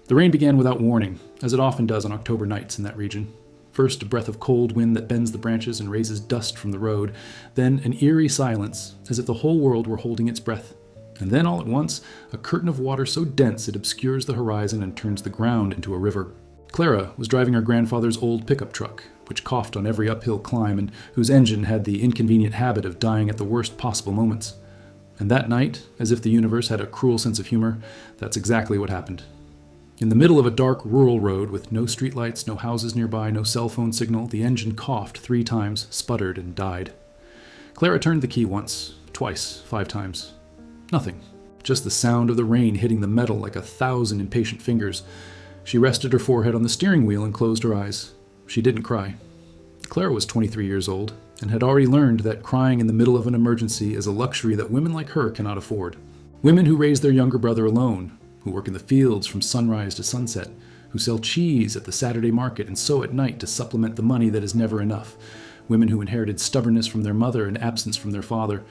The rain began without warning, as it often does on October nights in that region. First, a breath of cold wind that bends the branches and raises dust from the road, then an eerie silence, as if the whole world were holding its breath. And then, all at once, a curtain of water so dense it obscures the horizon and turns the ground into a river. Clara was driving her grandfather's old pickup truck, which coughed on every uphill climb and whose engine had the inconvenient habit of dying at the worst possible moments. And that night, as if the universe had a cruel sense of humor, that's exactly what happened. In the middle of a dark rural road with no streetlights, no houses nearby, no cell phone signal, the engine coughed 3 times, sputtered, and died. Clara turned the key once, twice, 5 times. Nothing. Just the sound of the rain hitting the metal like 1,000 impatient fingers. She rested her forehead on the steering wheel and closed her eyes. She didn't cry. Clara was 23 years old and had already learned that crying in the middle of an emergency is a luxury that women like her cannot afford. Women who raise their younger brother alone, who work in the fields from sunrise to sunset, who sell cheese at the Saturday market and sew at night to supplement the money that is never enough. Women who inherited stubbornness from their mother and absence from their father.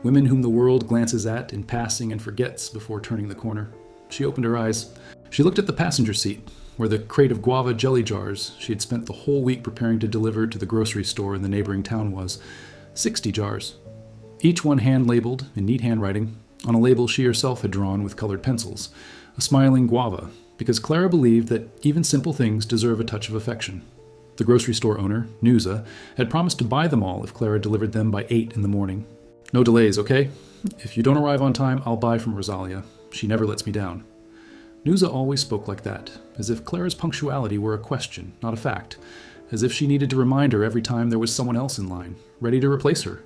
Women whom the world glances at in passing and forgets before turning the corner. She opened her eyes. She looked at the passenger seat, where the crate of guava jelly jars she had spent the whole week preparing to deliver to the grocery store in the neighboring town was. 60 jars. Each one hand-labeled, in neat handwriting, on a label she herself had drawn with colored pencils. A smiling guava, because Clara believed that even simple things deserve a touch of affection. The grocery store owner, Nusa, had promised to buy them all if Clara delivered them by 8 in the morning. No delays, okay? If you don't arrive on time, I'll buy from Rosalia. She never lets me down. Nusa always spoke like that, as if Clara's punctuality were a question, not a fact, as if she needed to remind her every time there was someone else in line, ready to replace her.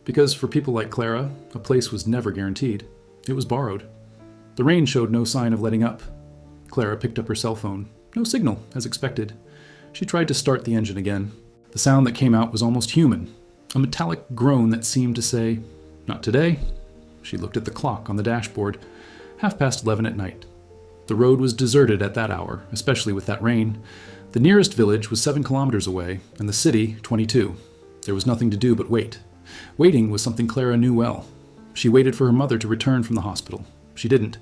Because for people like Clara, a place was never guaranteed. It was borrowed. The rain showed no sign of letting up. Clara picked up her cell phone. No signal, as expected. She tried to start the engine again. The sound that came out was almost human, a metallic groan that seemed to say, "Not today." She looked at the clock on the dashboard. 11:30 at night. The road was deserted at that hour, especially with that rain. The nearest village was 7 kilometers away, and the city 22. There was nothing to do but wait. Waiting was something Clara knew well. She waited for her mother to return from the hospital. She didn't.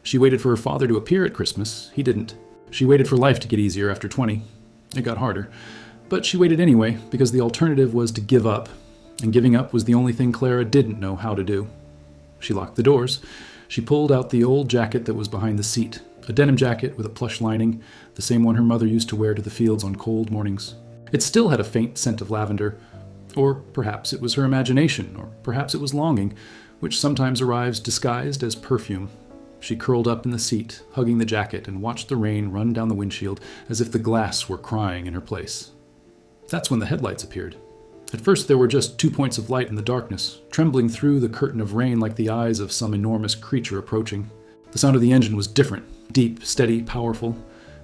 She waited for her father to appear at Christmas. He didn't. She waited for life to get easier after 20. It got harder. But she waited anyway, because the alternative was to give up, and giving up was the only thing Clara didn't know how to do. She locked the doors. She pulled out the old jacket that was behind the seat, a denim jacket with a plush lining, the same one her mother used to wear to the fields on cold mornings. It still had a faint scent of lavender, or perhaps it was her imagination, or perhaps it was longing, which sometimes arrives disguised as perfume. She curled up in the seat, hugging the jacket, and watched the rain run down the windshield as if the glass were crying in her place. That's when the headlights appeared. At first there were just 2 points of light in the darkness, trembling through the curtain of rain like the eyes of some enormous creature approaching. The sound of the engine was different, deep, steady, powerful.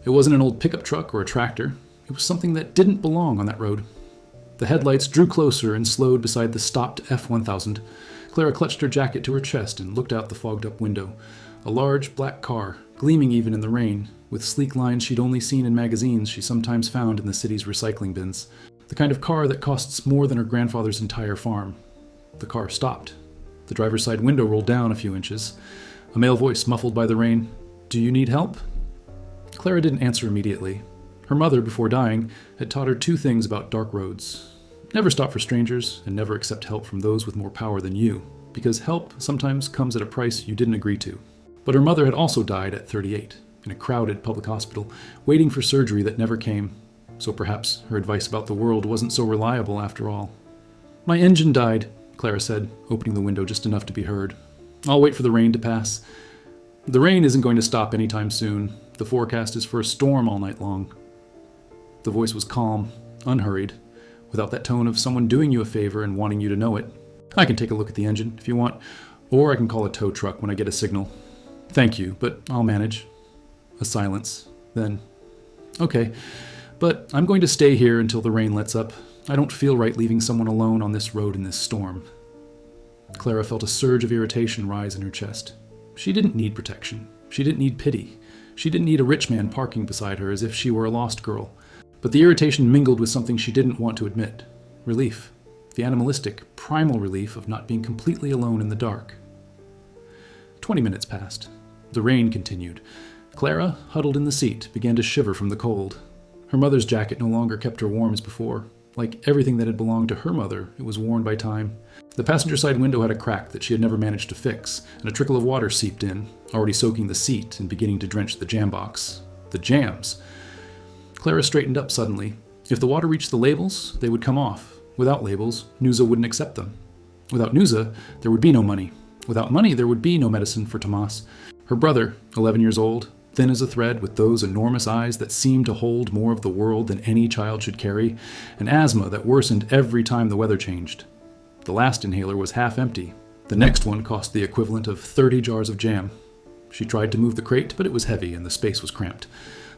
It wasn't an old pickup truck or a tractor. It was something that didn't belong on that road. The headlights drew closer and slowed beside the stopped F-1000. Clara clutched her jacket to her chest and looked out the fogged-up window. A large black car, gleaming even in the rain, with sleek lines she'd only seen in magazines she sometimes found in the city's recycling bins. The kind of car that costs more than her grandfather's entire farm. The car stopped. The driver's side window rolled down a few inches. A male voice muffled by the rain. "Do you need help?" Clara didn't answer immediately. Her mother, before dying, had taught her 2 things about dark roads. Never stop for strangers, and never accept help from those with more power than you, because help sometimes comes at a price you didn't agree to. But her mother had also died at 38, in a crowded public hospital, waiting for surgery that never came. So perhaps her advice about the world wasn't so reliable after all. "My engine died," Clara said, opening the window just enough to be heard. "I'll wait for the rain to pass." "The rain isn't going to stop anytime soon. The forecast is for a storm all night long." The voice was calm, unhurried, without that tone of someone doing you a favor and wanting you to know it. "I can take a look at the engine, if you want, or I can call a tow truck when I get a signal." "Thank you, but I'll manage." A silence. Then, "Okay, but I'm going to stay here until the rain lets up. I don't feel right leaving someone alone on this road in this storm." Clara felt a surge of irritation rise in her chest. She didn't need protection. She didn't need pity. She didn't need a rich man parking beside her as if she were a lost girl. But the irritation mingled with something she didn't want to admit. Relief. The animalistic, primal relief of not being completely alone in the dark. 20 minutes passed. The rain continued. Clara, huddled in the seat, began to shiver from the cold. Her mother's jacket no longer kept her warm as before. Like everything that had belonged to her mother, it was worn by time. The passenger side window had a crack that she had never managed to fix, and a trickle of water seeped in, already soaking the seat and beginning to drench the jam box. The jams! Clara straightened up suddenly. If the water reached the labels, they would come off. Without labels, Nusa wouldn't accept them. Without Nusa, there would be no money. Without money, there would be no medicine for Tomas. Her brother, 11 years old, thin as a thread with those enormous eyes that seemed to hold more of the world than any child should carry, and asthma that worsened every time the weather changed. The last inhaler was half empty. The next one cost the equivalent of 30 jars of jam. She tried to move the crate, but it was heavy and the space was cramped.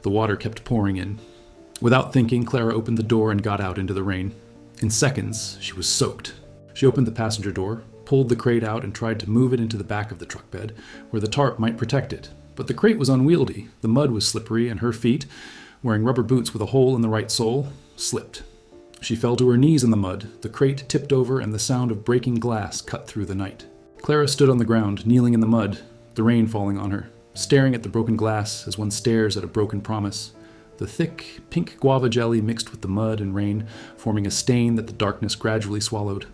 The water kept pouring in. Without thinking, Clara opened the door and got out into the rain. In seconds, she was soaked. She opened the passenger door, pulled the crate out, and tried to move it into the back of the truck bed, where the tarp might protect it. But the crate was unwieldy, the mud was slippery, and her feet, wearing rubber boots with a hole in the right sole, slipped. She fell to her knees in the mud, the crate tipped over, and the sound of breaking glass cut through the night. Clara stood on the ground, kneeling in the mud, the rain falling on her, staring at the broken glass as one stares at a broken promise. The thick, pink guava jelly mixed with the mud and rain, forming a stain that the darkness gradually swallowed.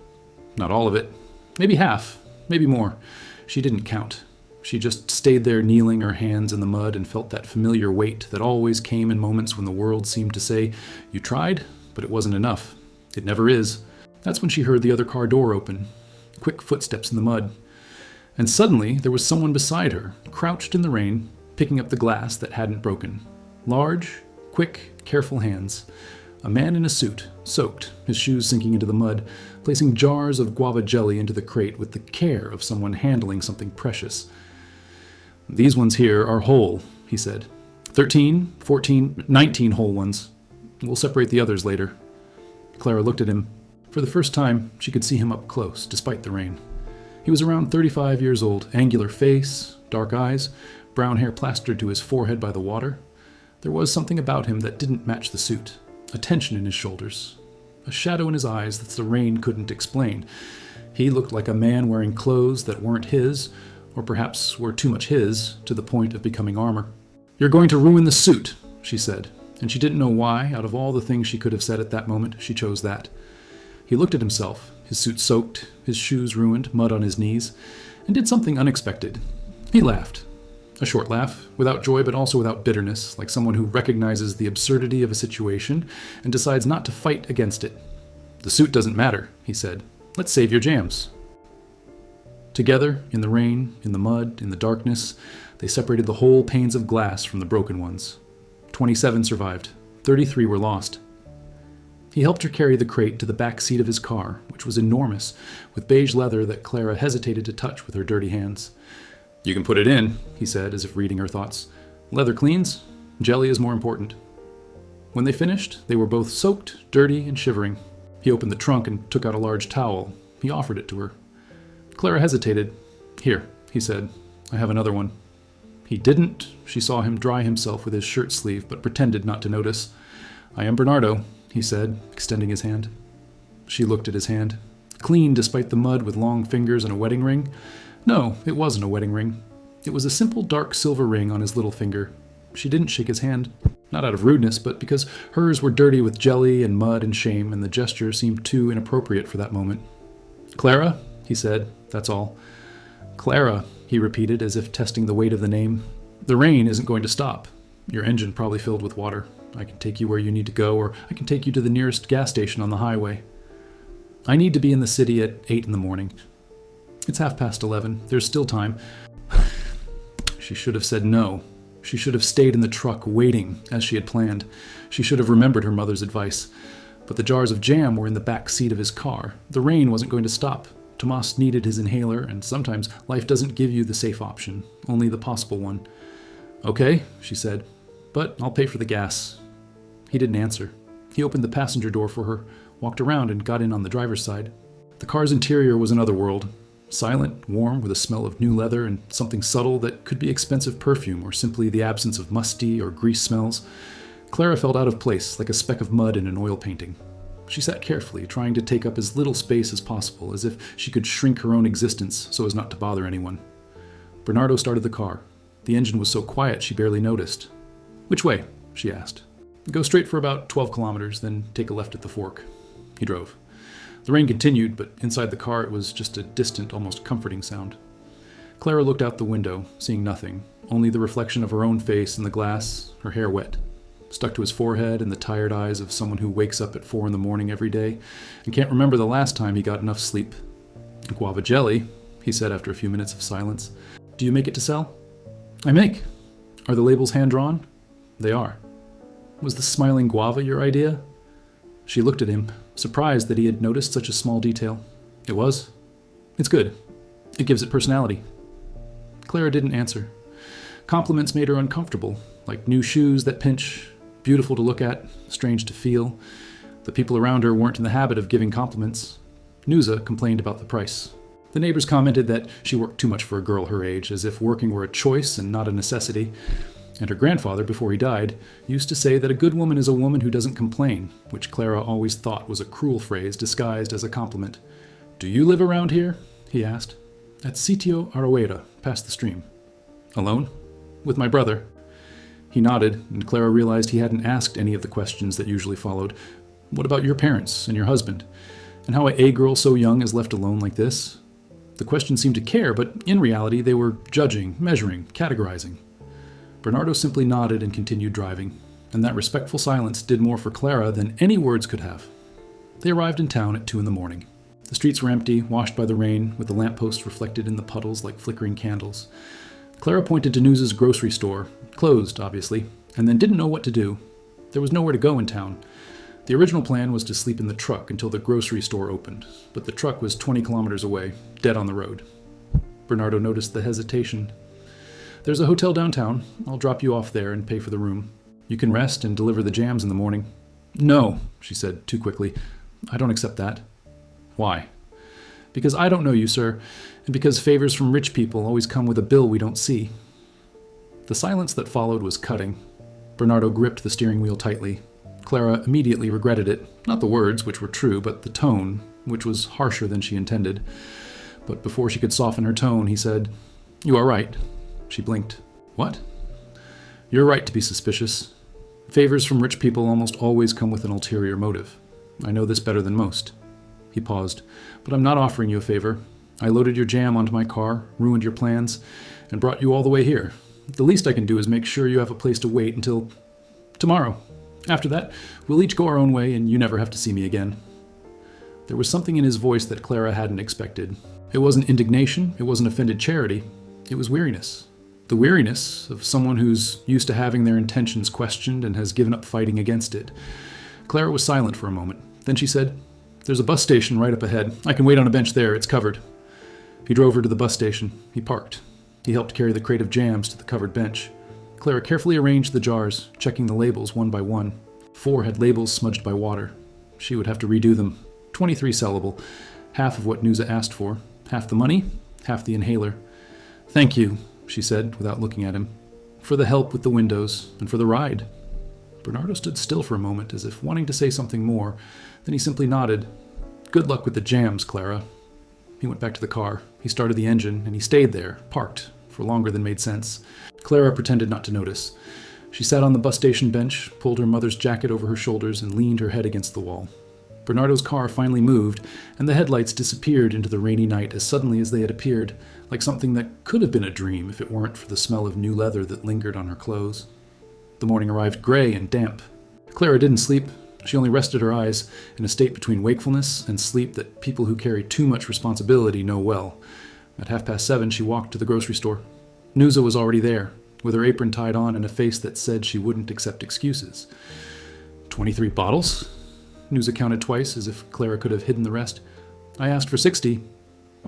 Not all of it. Maybe half. Maybe more. She didn't count. She just stayed there kneeling, her hands in the mud, and felt that familiar weight that always came in moments when the world seemed to say, "You tried, but it wasn't enough. It never is." That's when she heard the other car door open. Quick footsteps in the mud. And suddenly there was someone beside her, crouched in the rain, picking up the glass that hadn't broken. Large, quick, careful hands. A man in a suit, soaked, his shoes sinking into the mud, placing jars of guava jelly into the crate with the care of someone handling something precious. "These ones here are whole," he said. 13, 14, 19 whole ones. We'll separate the others later." Clara looked at him. For the first time, she could see him up close, despite the rain. He was around 35 years old, angular face, dark eyes, brown hair plastered to his forehead by the water. There was something about him that didn't match the suit, a tension in his shoulders, a shadow in his eyes that the rain couldn't explain. He looked like a man wearing clothes that weren't his, or perhaps were too much his, to the point of becoming armor. "You're going to ruin the suit," she said, and she didn't know why, out of all the things she could have said at that moment, she chose that. He looked at himself, his suit soaked, his shoes ruined, mud on his knees, and did something unexpected. He laughed. A short laugh, without joy but also without bitterness, like someone who recognizes the absurdity of a situation and decides not to fight against it. "The suit doesn't matter," he said. "Let's save your jams." Together, in the rain, in the mud, in the darkness, they separated the whole panes of glass from the broken ones. 27 survived. 33 were lost. He helped her carry the crate to the back seat of his car, which was enormous, with beige leather that Clara hesitated to touch with her dirty hands. "You can put it in," he said, as if reading her thoughts. "Leather cleans. Jelly is more important." When they finished, they were both soaked, dirty, and shivering. He opened the trunk and took out a large towel. He offered it to her. Clara hesitated. "Here," he said. "I have another one." He didn't. She saw him dry himself with his shirt sleeve, but pretended not to notice. "I am Bernardo," he said, extending his hand. She looked at his hand. Clean despite the mud, with long fingers and a wedding ring? No, it wasn't a wedding ring. It was a simple dark silver ring on his little finger. She didn't shake his hand. Not out of rudeness, but because hers were dirty with jelly and mud and shame, and the gesture seemed too inappropriate for that moment. "Clara," he said, "that's all." "Clara," he repeated, as if testing the weight of the name. "The rain isn't going to stop. Your engine probably filled with water. I can take you where you need to go, or I can take you to the nearest gas station on the highway. I need to be in the city at 8 in the morning. It's 11:30. There's still time." She should have said no. She should have stayed in the truck, waiting, as she had planned. She should have remembered her mother's advice. But the jars of jam were in the back seat of his car. The rain wasn't going to stop. Tomas needed his inhaler, and sometimes life doesn't give you the safe option, only the possible one. "Okay," she said, "but I'll pay for the gas." He didn't answer. He opened the passenger door for her, walked around, and got in on the driver's side. The car's interior was another world. Silent, warm, with a smell of new leather and something subtle that could be expensive perfume or simply the absence of musty or grease smells. Clara felt out of place, like a speck of mud in an oil painting. She sat carefully, trying to take up as little space as possible, as if she could shrink her own existence so as not to bother anyone. Bernardo started the car. The engine was so quiet she barely noticed. "Which way?" she asked. "Go straight for about 12 kilometers, then take a left at the fork." He drove. The rain continued, but inside the car it was just a distant, almost comforting sound. Clara looked out the window, seeing nothing, only the reflection of her own face in the glass, her hair wet, stuck to his forehead and the tired eyes of someone who wakes up at 4 in the morning every day and can't remember the last time he got enough sleep. "Guava jelly," he said after a few minutes of silence. "Do you make it to sell?" "I make." "Are the labels hand-drawn?" "They are." "Was the smiling guava your idea?" She looked at him, surprised that he had noticed such a small detail. "It was." "It's good. It gives it personality." Clara didn't answer. Compliments made her uncomfortable, like new shoes that pinch, beautiful to look at, strange to feel. The people around her weren't in the habit of giving compliments. Nusa complained about the price. The neighbors commented that she worked too much for a girl her age, as if working were a choice and not a necessity. And her grandfather, before he died, used to say that a good woman is a woman who doesn't complain, which Clara always thought was a cruel phrase disguised as a compliment. "Do you live around here?" he asked. "At Sitio Aroeira, past the stream." "Alone?" "With my brother." He nodded, and Clara realized he hadn't asked any of the questions that usually followed. "What about your parents and your husband? And how a girl so young is left alone like this?" The questions seemed to care, but in reality they were judging, measuring, categorizing. Bernardo simply nodded and continued driving, and that respectful silence did more for Clara than any words could have. They arrived in town at 2 in the morning. The streets were empty, washed by the rain, with the lampposts reflected in the puddles like flickering candles. Clara pointed to Nusa's grocery store, closed, obviously, and then didn't know what to do. There was nowhere to go in town. The original plan was to sleep in the truck until the grocery store opened, but the truck was 20 kilometers away, dead on the road. Bernardo noticed the hesitation. "There's a hotel downtown. I'll drop you off there and pay for the room. You can rest and deliver the jams in the morning." "No," she said too quickly. "I don't accept that." "Why?" "Because I don't know you, sir, and because favors from rich people always come with a bill we don't see." The silence that followed was cutting. Bernardo gripped the steering wheel tightly. Clara immediately regretted it, not the words, which were true, but the tone, which was harsher than she intended. But before she could soften her tone, he said, "You are right." She blinked. "What?" "You're right to be suspicious. Favors from rich people almost always come with an ulterior motive. I know this better than most." He paused. "But I'm not offering you a favor. I loaded your jam onto my car, ruined your plans, and brought you all the way here. The least I can do is make sure you have a place to wait until tomorrow. After that, we'll each go our own way and you never have to see me again." There was something in his voice that Clara hadn't expected. It wasn't indignation, it wasn't offended charity. It was weariness. The weariness of someone who's used to having their intentions questioned and has given up fighting against it. Clara was silent for a moment. Then she said, "There's a bus station right up ahead. I can wait on a bench there. It's covered." He drove her to the bus station. He parked. He helped carry the crate of jams to the covered bench. Clara carefully arranged the jars, checking the labels one by one. 4 had labels smudged by water. She would have to redo them. 23 sellable. Half of what Nusa asked for. Half the money, half the inhaler. "Thank you," she said, without looking at him, "for the help with the windows and for the ride." Bernardo stood still for a moment, as if wanting to say something more. Then he simply nodded. "Good luck with the jams, Clara." He went back to the car. He started the engine, and he stayed there, parked, for longer than made sense. Clara pretended not to notice. She sat on the bus station bench, pulled her mother's jacket over her shoulders, and leaned her head against the wall. Bernardo's car finally moved, and the headlights disappeared into the rainy night as suddenly as they had appeared, like something that could have been a dream if it weren't for the smell of new leather that lingered on her clothes. The morning arrived gray and damp. Clara didn't sleep. She only rested her eyes, in a state between wakefulness and sleep that people who carry too much responsibility know well. At 7:30, she walked to the grocery store. Nusa was already there, with her apron tied on and a face that said she wouldn't accept excuses. 23 bottles? Nusa counted twice, as if Clara could have hidden the rest. "I asked for 60.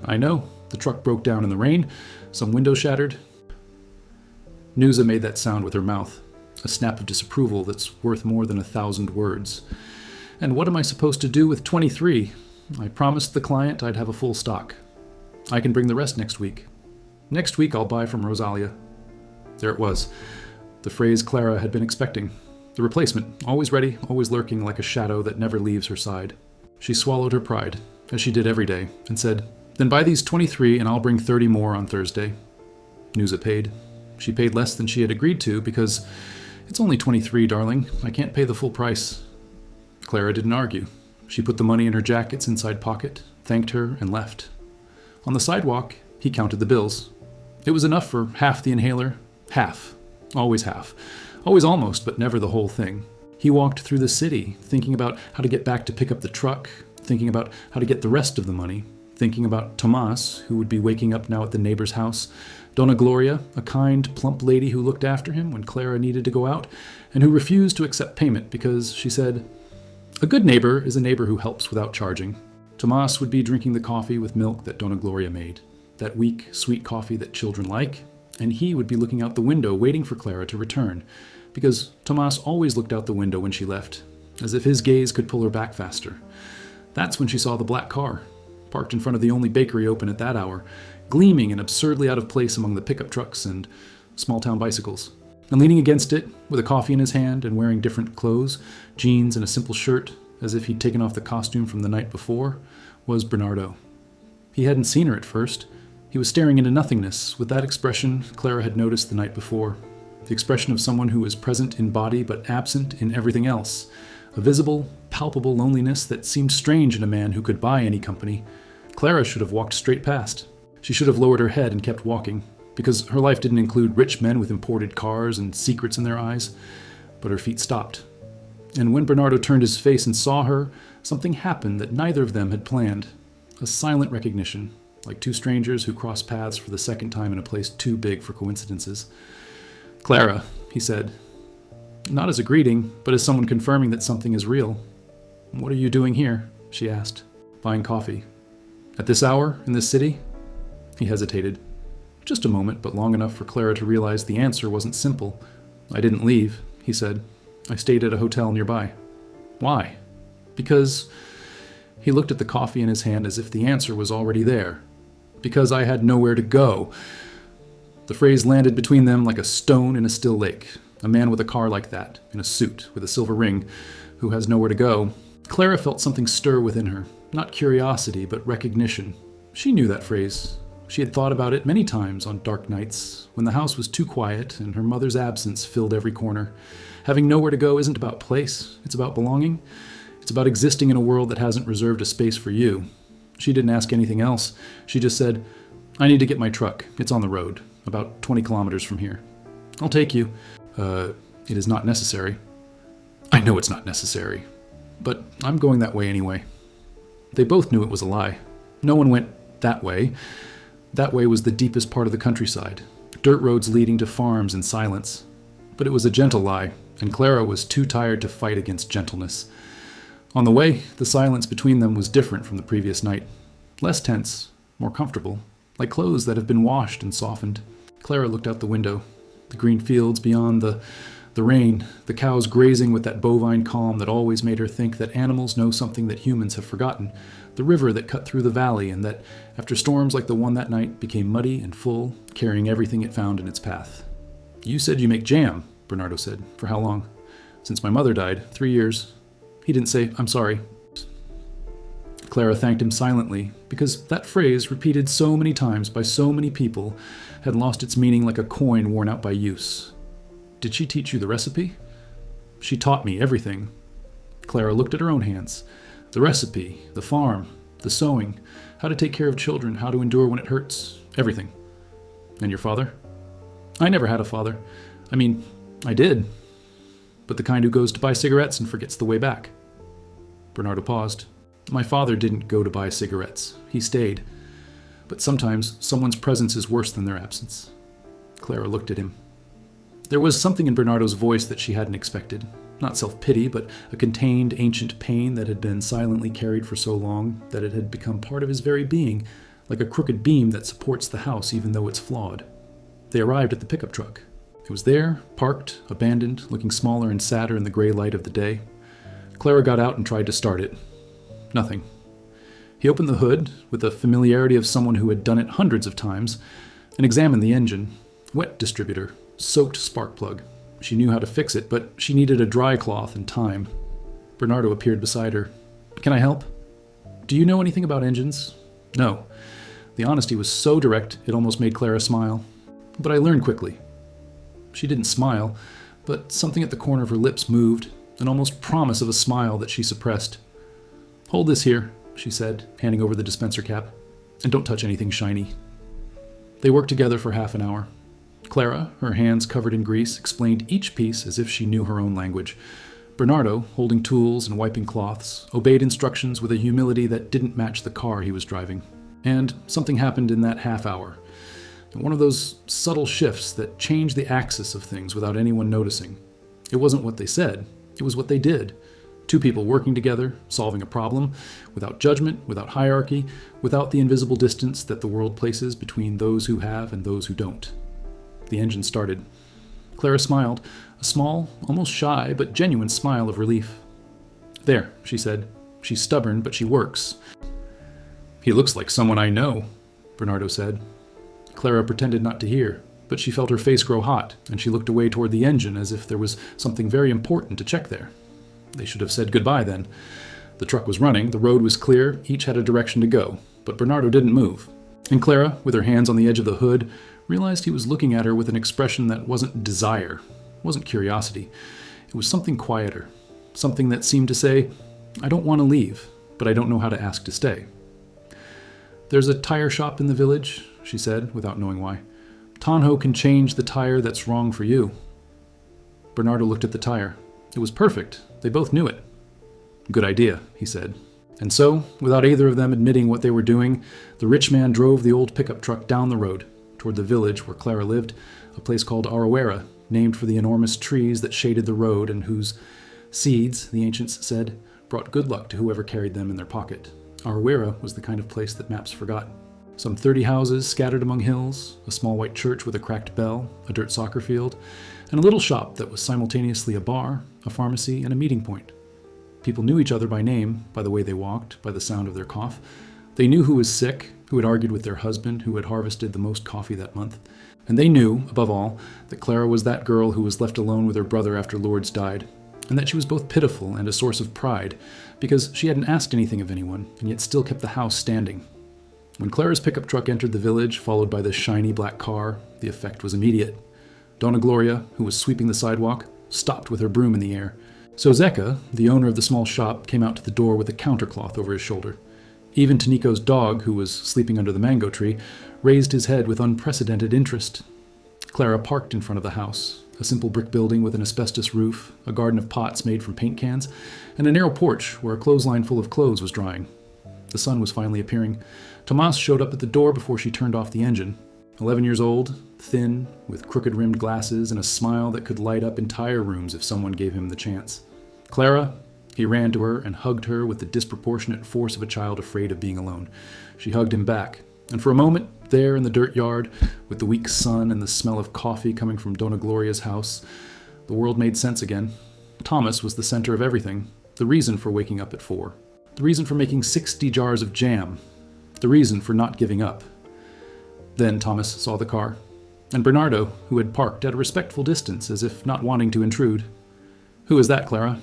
"I know. The truck broke down in the rain. Some windows shattered." Nusa made that sound with her mouth, a snap of disapproval that's worth more than 1,000 words. "And what am I supposed to do with 23? I promised the client I'd have a full stock. I can bring the rest next week. Next week I'll buy from Rosalia." There it was, the phrase Clara had been expecting. The replacement, always ready, always lurking like a shadow that never leaves her side. She swallowed her pride, as she did every day, and said, "Then buy these 23 and I'll bring 30 more on Thursday." Nusa paid. She paid less than she had agreed to because it's only 23, darling. I can't pay the full price. Clara didn't argue. She put the money in her jacket's inside pocket, thanked her, and left. On the sidewalk, he counted the bills. It was enough for half the inhaler. Half. Always half. Always almost, but never the whole thing. He walked through the city, thinking about how to get back to pick up the truck, thinking about how to get the rest of the money, thinking about Tomas, who would be waking up now at the neighbor's house, Donna Gloria, a kind, plump lady who looked after him when Clara needed to go out, and who refused to accept payment because, she said, a good neighbor is a neighbor who helps without charging. Tomas would be drinking the coffee with milk that Donna Gloria made, that weak, sweet coffee that children like, and he would be looking out the window waiting for Clara to return, because Tomas always looked out the window when she left, as if his gaze could pull her back faster. That's when she saw the black car, parked in front of the only bakery open at that hour, gleaming and absurdly out of place among the pickup trucks and small-town bicycles. And leaning against it, with a coffee in his hand and wearing different clothes, jeans and a simple shirt, as if he'd taken off the costume from the night before, was Bernardo. He hadn't seen her at first. He was staring into nothingness with that expression Clara had noticed the night before, the expression of someone who is present in body but absent in everything else, a visible, palpable loneliness that seemed strange in a man who could buy any company. Clara should have walked straight past. She should have lowered her head and kept walking, because her life didn't include rich men with imported cars and secrets in their eyes. But her feet stopped. And when Bernardo turned his face and saw her, something happened that neither of them had planned. A silent recognition, like two strangers who cross paths for the second time in a place too big for coincidences. Clara, he said. Not as a greeting, but as someone confirming that something is real. What are you doing here? She asked. Buying coffee. At this hour, in this city? He hesitated. Just a moment, but long enough for Clara to realize the answer wasn't simple. I didn't leave, he said. I stayed at a hotel nearby. Why? Because... He looked at the coffee in his hand as if the answer was already there. Because I had nowhere to go. The phrase landed between them like a stone in a still lake. A man with a car like that, in a suit, with a silver ring, who has nowhere to go. Clara felt something stir within her. Not curiosity, but recognition. She knew that phrase. She had thought about it many times on dark nights, when the house was too quiet and her mother's absence filled every corner. Having nowhere to go isn't about place, it's about belonging. It's about existing in a world that hasn't reserved a space for you. She didn't ask anything else. She just said, I need to get my truck. It's on the road, about 20 kilometers from here. I'll take you. It is not necessary. I know it's not necessary, but I'm going that way anyway. They both knew it was a lie. No one went that way. That way was the deepest part of the countryside, dirt roads leading to farms in silence. But it was a gentle lie, and Clara was too tired to fight against gentleness. On the way, the silence between them was different from the previous night. Less tense, more comfortable, like clothes that have been washed and softened. Clara looked out the window. The green fields beyond, the rain, the cows grazing with that bovine calm that always made her think that animals know something that humans have forgotten, the river that cut through the valley and that, after storms like the one that night, became muddy and full, carrying everything it found in its path. You said you make jam, Bernardo said. For how long? Since my mother died, 3 years. He didn't say, I'm sorry. Clara thanked him silently, because that phrase, repeated so many times by so many people, had lost its meaning like a coin worn out by use. Did she teach you the recipe? She taught me everything. Clara looked at her own hands. The recipe, the farm, the sewing, how to take care of children, how to endure when it hurts, everything. And your father? I never had a father. I mean, I did. But the kind who goes to buy cigarettes and forgets the way back. Bernardo paused. My father didn't go to buy cigarettes. He stayed. But sometimes someone's presence is worse than their absence. Clara looked at him. There was something in Bernardo's voice that she hadn't expected. Not self-pity, but a contained, ancient pain that had been silently carried for so long that it had become part of his very being, like a crooked beam that supports the house even though it's flawed. They arrived at the pickup truck. It was there, parked, abandoned, looking smaller and sadder in the gray light of the day. Clara got out and tried to start it. Nothing. He opened the hood, with the familiarity of someone who had done it hundreds of times, and examined the engine. Wet distributor, soaked spark plug. She knew how to fix it, but she needed a dry cloth and time. Bernardo appeared beside her. Can I help? Do you know anything about engines? No. The honesty was so direct, it almost made Clara smile. But I learned quickly. She didn't smile, but something at the corner of her lips moved, an almost promise of a smile that she suppressed. "Hold this here," she said, handing over the dispenser cap. "And don't touch anything shiny." They worked together for half an hour. Clara, her hands covered in grease, explained each piece as if she knew her own language. Bernardo, holding tools and wiping cloths, obeyed instructions with a humility that didn't match the car he was driving. And something happened in that half hour. One of those subtle shifts that change the axis of things without anyone noticing. It wasn't what they said, it was what they did. Two people working together, solving a problem, without judgment, without hierarchy, without the invisible distance that the world places between those who have and those who don't. The engine started. Clara smiled, a small, almost shy, but genuine smile of relief. "There," she said. "She's stubborn, but she works." "He looks like someone I know," Bernardo said. Clara pretended not to hear, but she felt her face grow hot, and she looked away toward the engine as if there was something very important to check there. They should have said goodbye then. The truck was running, the road was clear, each had a direction to go, but Bernardo didn't move. And Clara, with her hands on the edge of the hood, realized he was looking at her with an expression that wasn't desire, wasn't curiosity. It was something quieter, something that seemed to say, "I don't want to leave, but I don't know how to ask to stay." "There's a tire shop in the village," she said, without knowing why. "Tonho can change the tire that's wrong for you." Bernardo looked at the tire. It was perfect. They both knew it. "Good idea," he said. And so, without either of them admitting what they were doing, the rich man drove the old pickup truck down the road, toward the village where Clara lived, a place called Arawera, named for the enormous trees that shaded the road and whose seeds, the ancients said, brought good luck to whoever carried them in their pocket. Arawera was the kind of place that maps forgot. Some 30 houses scattered among hills, a small white church with a cracked bell, a dirt soccer field, and a little shop that was simultaneously a bar, a pharmacy, and a meeting point. People knew each other by name, by the way they walked, by the sound of their cough. They knew who was sick, who had argued with their husband, who had harvested the most coffee that month. And they knew, above all, that Clara was that girl who was left alone with her brother after Lourdes died, and that she was both pitiful and a source of pride, because she hadn't asked anything of anyone, and yet still kept the house standing. When Clara's pickup truck entered the village, followed by the shiny black car, the effect was immediate. Donna Gloria, who was sweeping the sidewalk, stopped with her broom in the air. So Zeka, the owner of the small shop, came out to the door with a countercloth over his shoulder. Even Taniko's dog, who was sleeping under the mango tree, raised his head with unprecedented interest. Clara parked in front of the house, a simple brick building with an asbestos roof, a garden of pots made from paint cans, and a narrow porch where a clothesline full of clothes was drying. The sun was finally appearing. Tomas showed up at the door before she turned off the engine. 11 years old, thin, with crooked-rimmed glasses and a smile that could light up entire rooms if someone gave him the chance. "Clara," he ran to her and hugged her with the disproportionate force of a child afraid of being alone. She hugged him back, and for a moment, there in the dirt yard, with the weak sun and the smell of coffee coming from Donna Gloria's house, the world made sense again. Thomas was the center of everything, the reason for waking up at 4, the reason for making 60 jars of jam, the reason for not giving up. Then Thomas saw the car, and Bernardo, who had parked at a respectful distance as if not wanting to intrude. "Who is that, Clara?"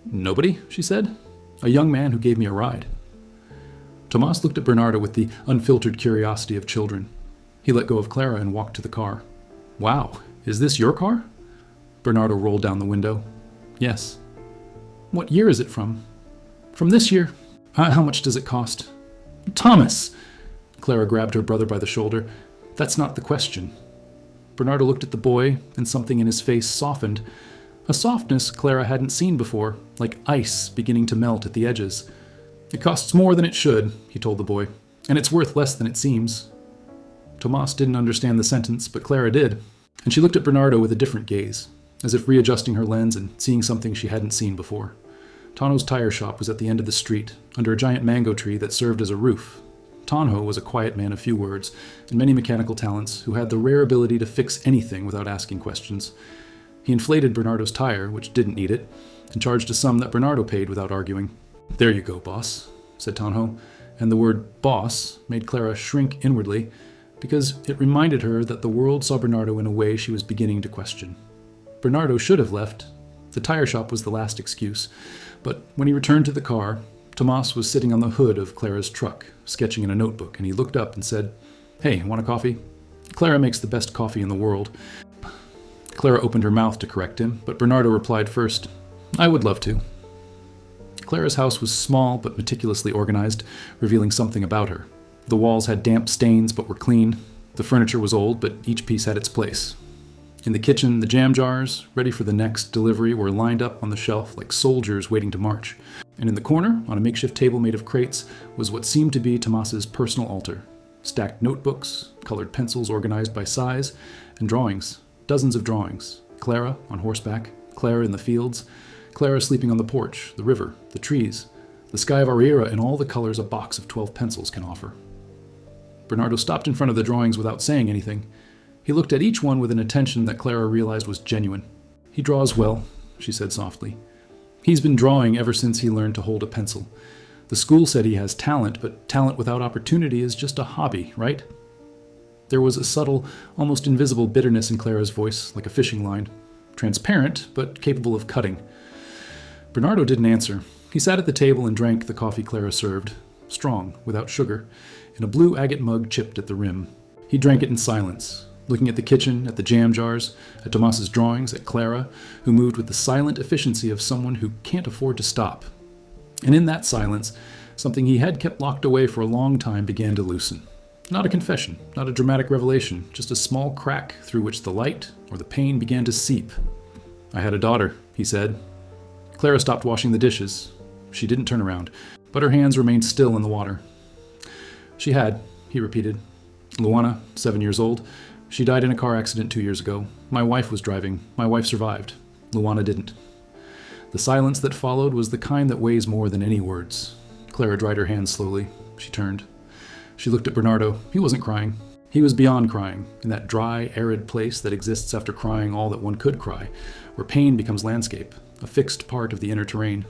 "Nobody," she said. "A young man who gave me a ride." Tomas looked at Bernardo with the unfiltered curiosity of children. He let go of Clara and walked to the car. "Wow, is this your car?" Bernardo rolled down the window. "Yes." "What year is it from?" "From this year." How much does it cost?" "Thomas!" Clara grabbed her brother by the shoulder. "That's not the question." Bernardo looked at the boy, and something in his face softened. A softness Clara hadn't seen before, like ice beginning to melt at the edges. "It costs more than it should," he told the boy, "and it's worth less than it seems." Tomas didn't understand the sentence, but Clara did, and she looked at Bernardo with a different gaze, as if readjusting her lens and seeing something she hadn't seen before. Tonho's tire shop was at the end of the street, under a giant mango tree that served as a roof. Tonho was a quiet man of few words, and many mechanical talents, who had the rare ability to fix anything without asking questions. He inflated Bernardo's tire, which didn't need it, and charged a sum that Bernardo paid without arguing. "There you go, boss," said Tonho, and the word boss made Clara shrink inwardly, because it reminded her that the world saw Bernardo in a way she was beginning to question. Bernardo should have left. The tire shop was the last excuse, but when he returned to the car, Tomas was sitting on the hood of Clara's truck, sketching in a notebook, and he looked up and said, "Hey, want a coffee? Clara makes the best coffee in the world." Clara opened her mouth to correct him, but Bernardo replied first, "I would love to." Clara's house was small but meticulously organized, revealing something about her. The walls had damp stains but were clean. The furniture was old, but each piece had its place. In the kitchen, the jam jars, ready for the next delivery, were lined up on the shelf like soldiers waiting to march. And in the corner, on a makeshift table made of crates, was what seemed to be Tomas's personal altar. Stacked notebooks, colored pencils organized by size, and drawings. Dozens of drawings. Clara on horseback, Clara in the fields, Clara sleeping on the porch, the river, the trees, the sky of Ariera in all the colors a box of 12 pencils can offer. Bernardo stopped in front of the drawings without saying anything. He looked at each one with an attention that Clara realized was genuine. "He draws well," she said softly. "He's been drawing ever since he learned to hold a pencil. The school said he has talent, but talent without opportunity is just a hobby, right?" There was a subtle, almost invisible bitterness in Clara's voice, like a fishing line. Transparent, but capable of cutting. Bernardo didn't answer. He sat at the table and drank the coffee Clara served, strong, without sugar, in a blue agate mug chipped at the rim. He drank it in silence, looking at the kitchen, at the jam jars, at Tomas's drawings, at Clara, who moved with the silent efficiency of someone who can't afford to stop. And in that silence, something he had kept locked away for a long time began to loosen. Not a confession, not a dramatic revelation, just a small crack through which the light or the pain began to seep. "I had a daughter," he said. Clara stopped washing the dishes. She didn't turn around, but her hands remained still in the water. "She had," he repeated. "Luana, 7 years old. She died in a car accident 2 years ago. My wife was driving. My wife survived. Luana didn't." The silence that followed was the kind that weighs more than any words. Clara dried her hands slowly. She turned. She looked at Bernardo. He wasn't crying. He was beyond crying, in that dry, arid place that exists after crying all that one could cry, where pain becomes landscape, a fixed part of the inner terrain.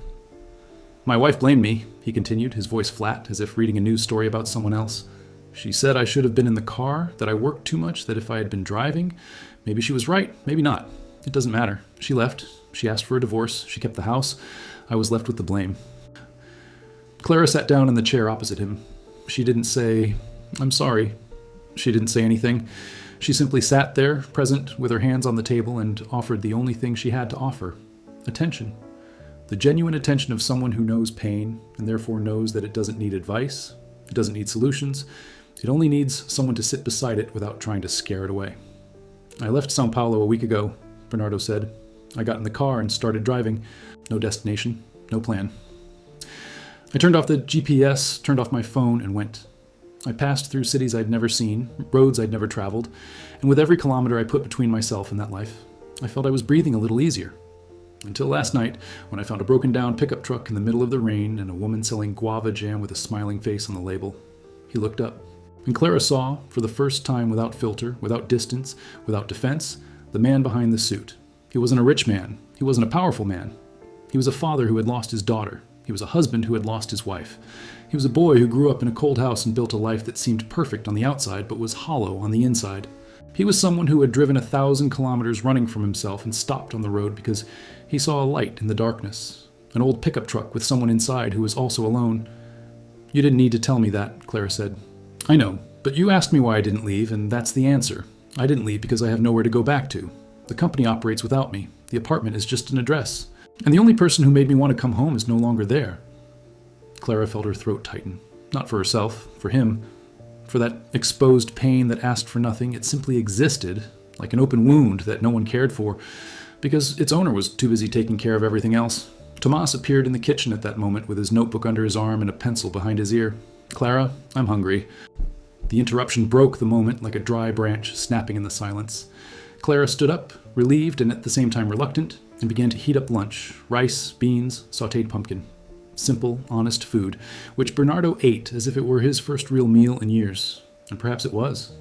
"My wife blamed me," he continued, his voice flat, as if reading a news story about someone else. "She said I should have been in the car, that I worked too much, that if I had been driving, maybe she was right, maybe not. It doesn't matter. She left. She asked for a divorce. She kept the house. I was left with the blame." Clara sat down in the chair opposite him. She didn't say, "I'm sorry." She didn't say anything. She simply sat there, present, with her hands on the table, and offered the only thing she had to offer: attention. The genuine attention of someone who knows pain, and therefore knows that it doesn't need advice, it doesn't need solutions, it only needs someone to sit beside it without trying to scare it away. "I left Sao Paulo a week ago," Bernardo said. "I got in the car and started driving. No destination, no plan. I turned off the GPS, turned off my phone, and went. I passed through cities I'd never seen, roads I'd never traveled, and with every kilometer I put between myself and that life, I felt I was breathing a little easier. Until last night, when I found a broken-down pickup truck in the middle of the rain and a woman selling guava jam with a smiling face on the label." He looked up, and Clara saw, for the first time without filter, without distance, without defense, the man behind the suit. He wasn't a rich man. He wasn't a powerful man. He was a father who had lost his daughter. He was a husband who had lost his wife. He was a boy who grew up in a cold house and built a life that seemed perfect on the outside but was hollow on the inside. He was someone who had driven 1,000 kilometers running from himself and stopped on the road because he saw a light in the darkness. An old pickup truck with someone inside who was also alone. "You didn't need to tell me that," Clara said. "I know, but you asked me why I didn't leave, and that's the answer. I didn't leave because I have nowhere to go back to. The company operates without me. The apartment is just an address. And the only person who made me want to come home is no longer there." Clara felt her throat tighten. Not for herself, for him. For that exposed pain that asked for nothing. It simply existed, like an open wound that no one cared for, because its owner was too busy taking care of everything else. Tomas appeared in the kitchen at that moment with his notebook under his arm and a pencil behind his ear. "Clara, I'm hungry." The interruption broke the moment like a dry branch snapping in the silence. Clara stood up, relieved and at the same time reluctant, and began to heat up lunch: rice, beans, sautéed pumpkin. Simple, honest food, which Bernardo ate as if it were his first real meal in years. And perhaps it was.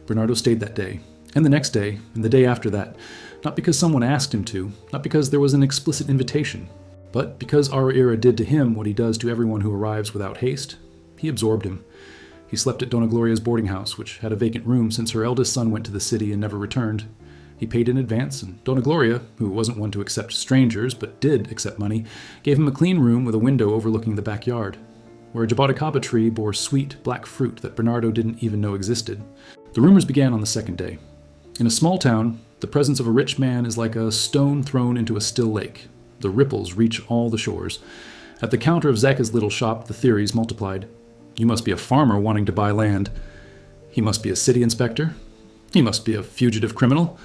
Bernardo stayed that day, and the next day, and the day after that, not because someone asked him to, not because there was an explicit invitation, but because our era did to him what he does to everyone who arrives without haste. He absorbed him. He slept at Dona Gloria's boarding house, which had a vacant room since her eldest son went to the city and never returned. He paid in advance, and Dona Gloria, who wasn't one to accept strangers but did accept money, gave him a clean room with a window overlooking the backyard, where a jaboticaba tree bore sweet, black fruit that Bernardo didn't even know existed. The rumors began on the second day. In a small town, The presence of a rich man is like a stone thrown into a still lake. The ripples reach all the shores. At the counter of Zeka's little shop, the theories multiplied. You must be a farmer wanting to buy land. He must be a city inspector. He must be a fugitive criminal.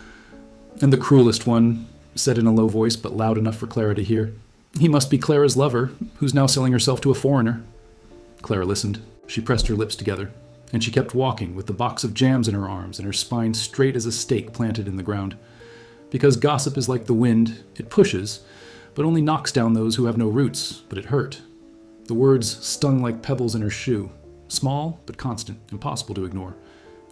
And the cruelest one said in a low voice, but loud enough for Clara to hear, he must be Clara's lover, who's now selling herself to a foreigner. Clara listened. She pressed her lips together, and she kept walking with the box of jams in her arms and her spine straight as a stake planted in the ground. Because gossip is like the wind, it pushes, but only knocks down those who have no roots, but it hurt. The words stung like pebbles in her shoe, small but constant, impossible to ignore.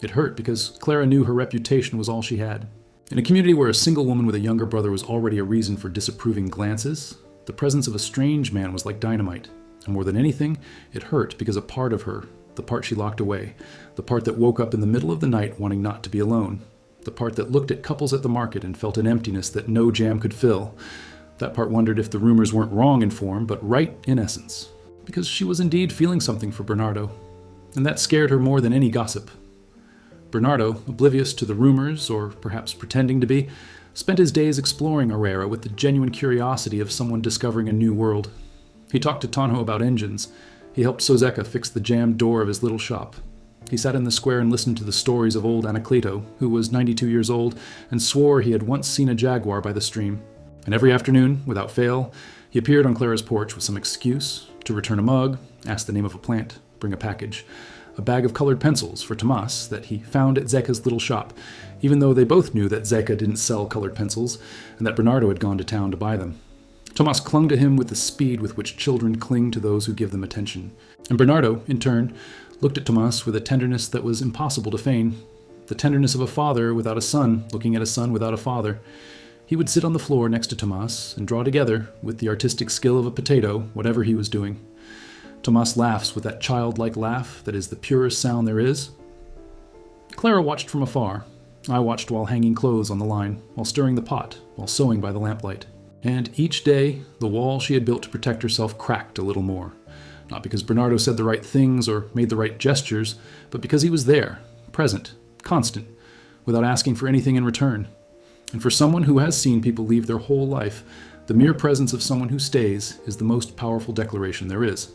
It hurt because Clara knew her reputation was all she had. In a community where a single woman with a younger brother was already a reason for disapproving glances, the presence of a strange man was like dynamite. And more than anything, it hurt because a part of her, the part she locked away, the part that woke up in the middle of the night wanting not to be alone, the part that looked at couples at the market and felt an emptiness that no jam could fill, that part wondered if the rumors weren't wrong in form, but right in essence. Because she was indeed feeling something for Bernardo. And that scared her more than any gossip. Bernardo, oblivious to the rumors, or perhaps pretending to be, spent his days exploring Aurora with the genuine curiosity of someone discovering a new world. He talked to Tonho about engines. He helped Sozeka fix the jammed door of his little shop. He sat in the square and listened to the stories of old Anacleto, who was 92 years old and swore he had once seen a jaguar by the stream. And every afternoon, without fail, he appeared on Clara's porch with some excuse to return a mug, ask the name of a plant, bring a package. A bag of colored pencils for Tomas that he found at Zeka's little shop, even though they both knew that Zeka didn't sell colored pencils and that Bernardo had gone to town to buy them. Tomas clung to him with the speed with which children cling to those who give them attention. And Bernardo, in turn, looked at Tomas with a tenderness that was impossible to feign, the tenderness of a father without a son looking at a son without a father. He would sit on the floor next to Tomas and draw together, with the artistic skill of a potato, whatever he was doing. Tomas laughs with that childlike laugh that is the purest sound there is. Clara watched from afar. I watched while hanging clothes on the line, while stirring the pot, while sewing by the lamplight. And each day, the wall she had built to protect herself cracked a little more. Not because Bernardo said the right things or made the right gestures, but because he was there, present, constant, without asking for anything in return. And for someone who has seen people leave their whole life, the mere presence of someone who stays is the most powerful declaration there is.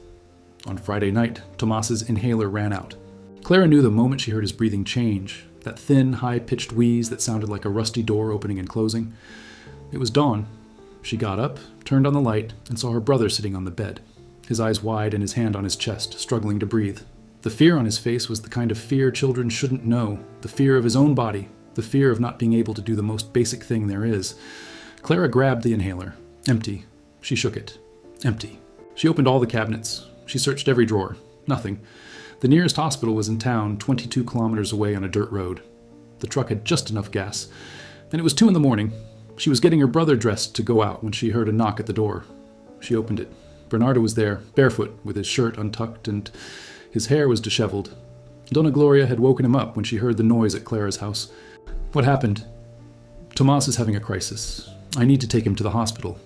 On Friday night, Tomas's inhaler ran out. Clara knew the moment she heard his breathing change, that thin, high-pitched wheeze that sounded like a rusty door opening and closing. It was dawn. She got up, turned on the light, and saw her brother sitting on the bed, his eyes wide and his hand on his chest, struggling to breathe. The fear on his face was the kind of fear children shouldn't know, the fear of his own body, the fear of not being able to do the most basic thing there is. Clara grabbed the inhaler. Empty. She shook it. Empty. She opened all the cabinets. She searched every drawer. Nothing. The nearest hospital was in town, 22 kilometers away on a dirt road. The truck had just enough gas. And it was 2 a.m. She was getting her brother dressed to go out when she heard a knock at the door. She opened it. Bernardo was there, barefoot, with his shirt untucked, and his hair was disheveled. Donna Gloria had woken him up when she heard the noise at Clara's house. What happened? Tomas is having a crisis. I need to take him to the hospital.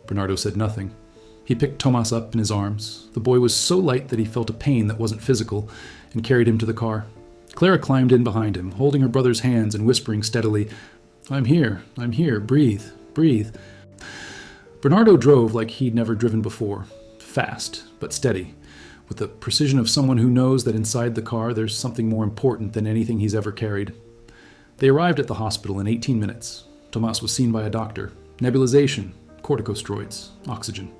Bernardo said nothing. He picked Tomas up in his arms. The boy was so light that he felt a pain that wasn't physical, and carried him to the car. Clara climbed in behind him, holding her brother's hands and whispering steadily, I'm here, breathe, breathe. Bernardo drove like he'd never driven before, fast but steady, with the precision of someone who knows that inside the car there's something more important than anything he's ever carried. They arrived at the hospital in 18 minutes. Tomas was seen by a doctor. Nebulization, corticosteroids, oxygen.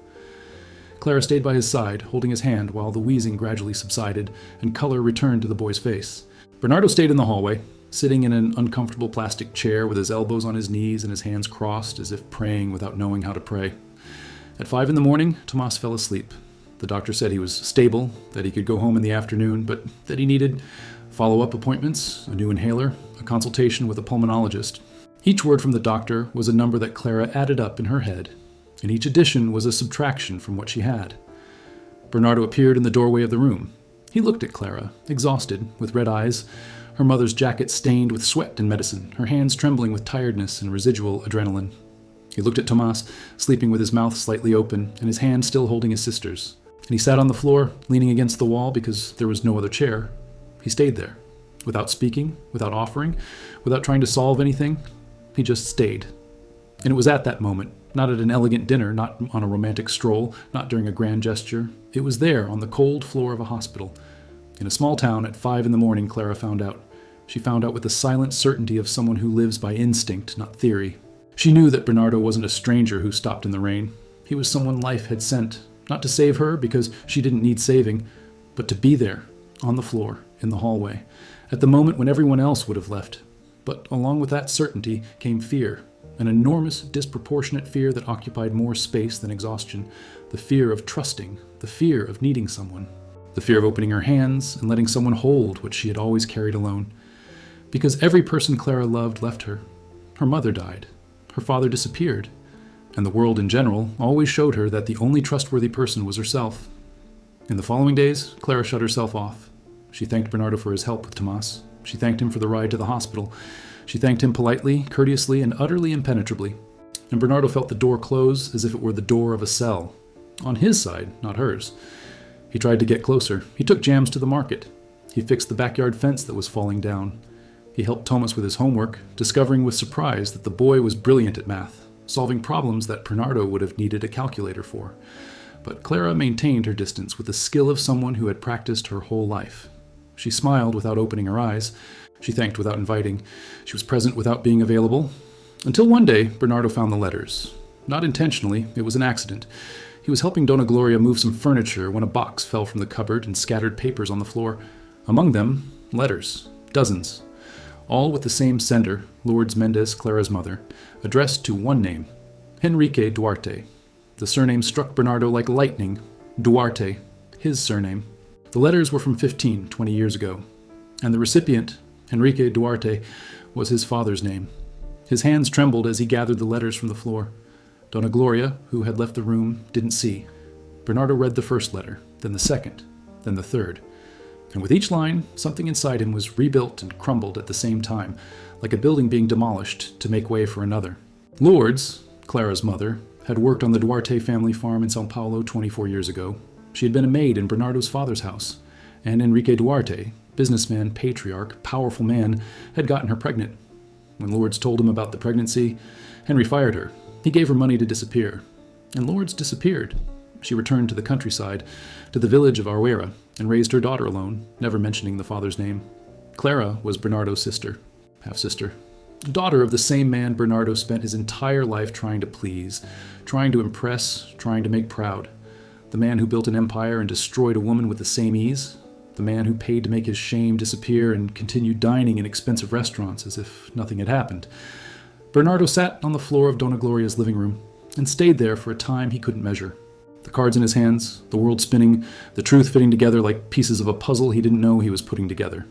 Clara stayed by his side, holding his hand while the wheezing gradually subsided and color returned to the boy's face. Bernardo stayed in the hallway, sitting in an uncomfortable plastic chair with his elbows on his knees and his hands crossed as if praying without knowing how to pray. At 5 a.m, Tomas fell asleep. The doctor said he was stable, that he could go home in the afternoon, but that he needed follow-up appointments, a new inhaler, a consultation with a pulmonologist. Each word from the doctor was a number that Clara added up in her head, and each addition was a subtraction from what she had. Bernardo appeared in the doorway of the room. He looked at Clara, exhausted, with red eyes, her mother's jacket stained with sweat and medicine, her hands trembling with tiredness and residual adrenaline. He looked at Tomas, sleeping with his mouth slightly open and his hand still holding his sister's. And he sat on the floor, leaning against the wall because there was no other chair. He stayed there, without speaking, without offering, without trying to solve anything. he just stayed. And it was at that moment, not at an elegant dinner, not on a romantic stroll, not during a grand gesture. It was there, on the cold floor of a hospital. In a small town, at 5 a.m, Clara found out. She found out with the silent certainty of someone who lives by instinct, not theory. She knew that Bernardo wasn't a stranger who stopped in the rain. He was someone life had sent, not to save her because she didn't need saving, but to be there, on the floor, in the hallway, at the moment when everyone else would have left. But along with that certainty came fear, an enormous, disproportionate fear that occupied more space than exhaustion, the fear of trusting, the fear of needing someone, the fear of opening her hands and letting someone hold what she had always carried alone. Because every person Clara loved left her. Her mother died. Her father disappeared. And the world in general always showed her that the only trustworthy person was herself. In the following days, Clara shut herself off. She thanked Bernardo for his help with Tomas. She thanked him for the ride to the hospital. She thanked him politely, courteously, and utterly impenetrably. And Bernardo felt the door close as if it were the door of a cell. On his side, not hers. He tried to get closer. He took jams to the market. He fixed the backyard fence that was falling down. He helped Tomas with his homework, discovering with surprise that the boy was brilliant at math, solving problems that Bernardo would have needed a calculator for. But Clara maintained her distance with the skill of someone who had practiced her whole life. She smiled without opening her eyes. She thanked without inviting. She was present without being available. Until one day, Bernardo found the letters. Not intentionally, it was an accident. He was helping Dona Gloria move some furniture when a box fell from the cupboard and scattered papers on the floor. Among them, letters. Dozens. All with the same sender, Lourdes Mendez, Clara's mother, addressed to one name, Henrique Duarte. The surname struck Bernardo like lightning. Duarte, his surname. The letters were from 20 years ago, and the recipient, Henrique Duarte, was his father's name. His hands trembled as he gathered the letters from the floor. Dona Gloria, who had left the room, didn't see. Bernardo read the first letter, then the second, then the third. And with each line, something inside him was rebuilt and crumbled at the same time, like a building being demolished to make way for another. Lourdes, Clara's mother, had worked on the Duarte family farm in São Paulo 24 years ago. She had been a maid in Bernardo's father's house, and Henrique Duarte, businessman, patriarch, powerful man, had gotten her pregnant. When Lourdes told him about the pregnancy, Henry fired her. He gave her money to disappear. And Lourdes disappeared. She returned to the countryside, to the village of Aruera, and raised her daughter alone, never mentioning the father's name. Clara was Bernardo's sister, half-sister. Daughter of the same man Bernardo spent his entire life trying to please, trying to impress, trying to make proud. The man who built an empire and destroyed a woman with the same ease. The man who paid to make his shame disappear and continued dining in expensive restaurants as if nothing had happened. Bernardo sat on the floor of Dona Gloria's living room and stayed there for a time he couldn't measure. The cards in his hands, the world spinning, the truth fitting together like pieces of a puzzle he didn't know he was putting together.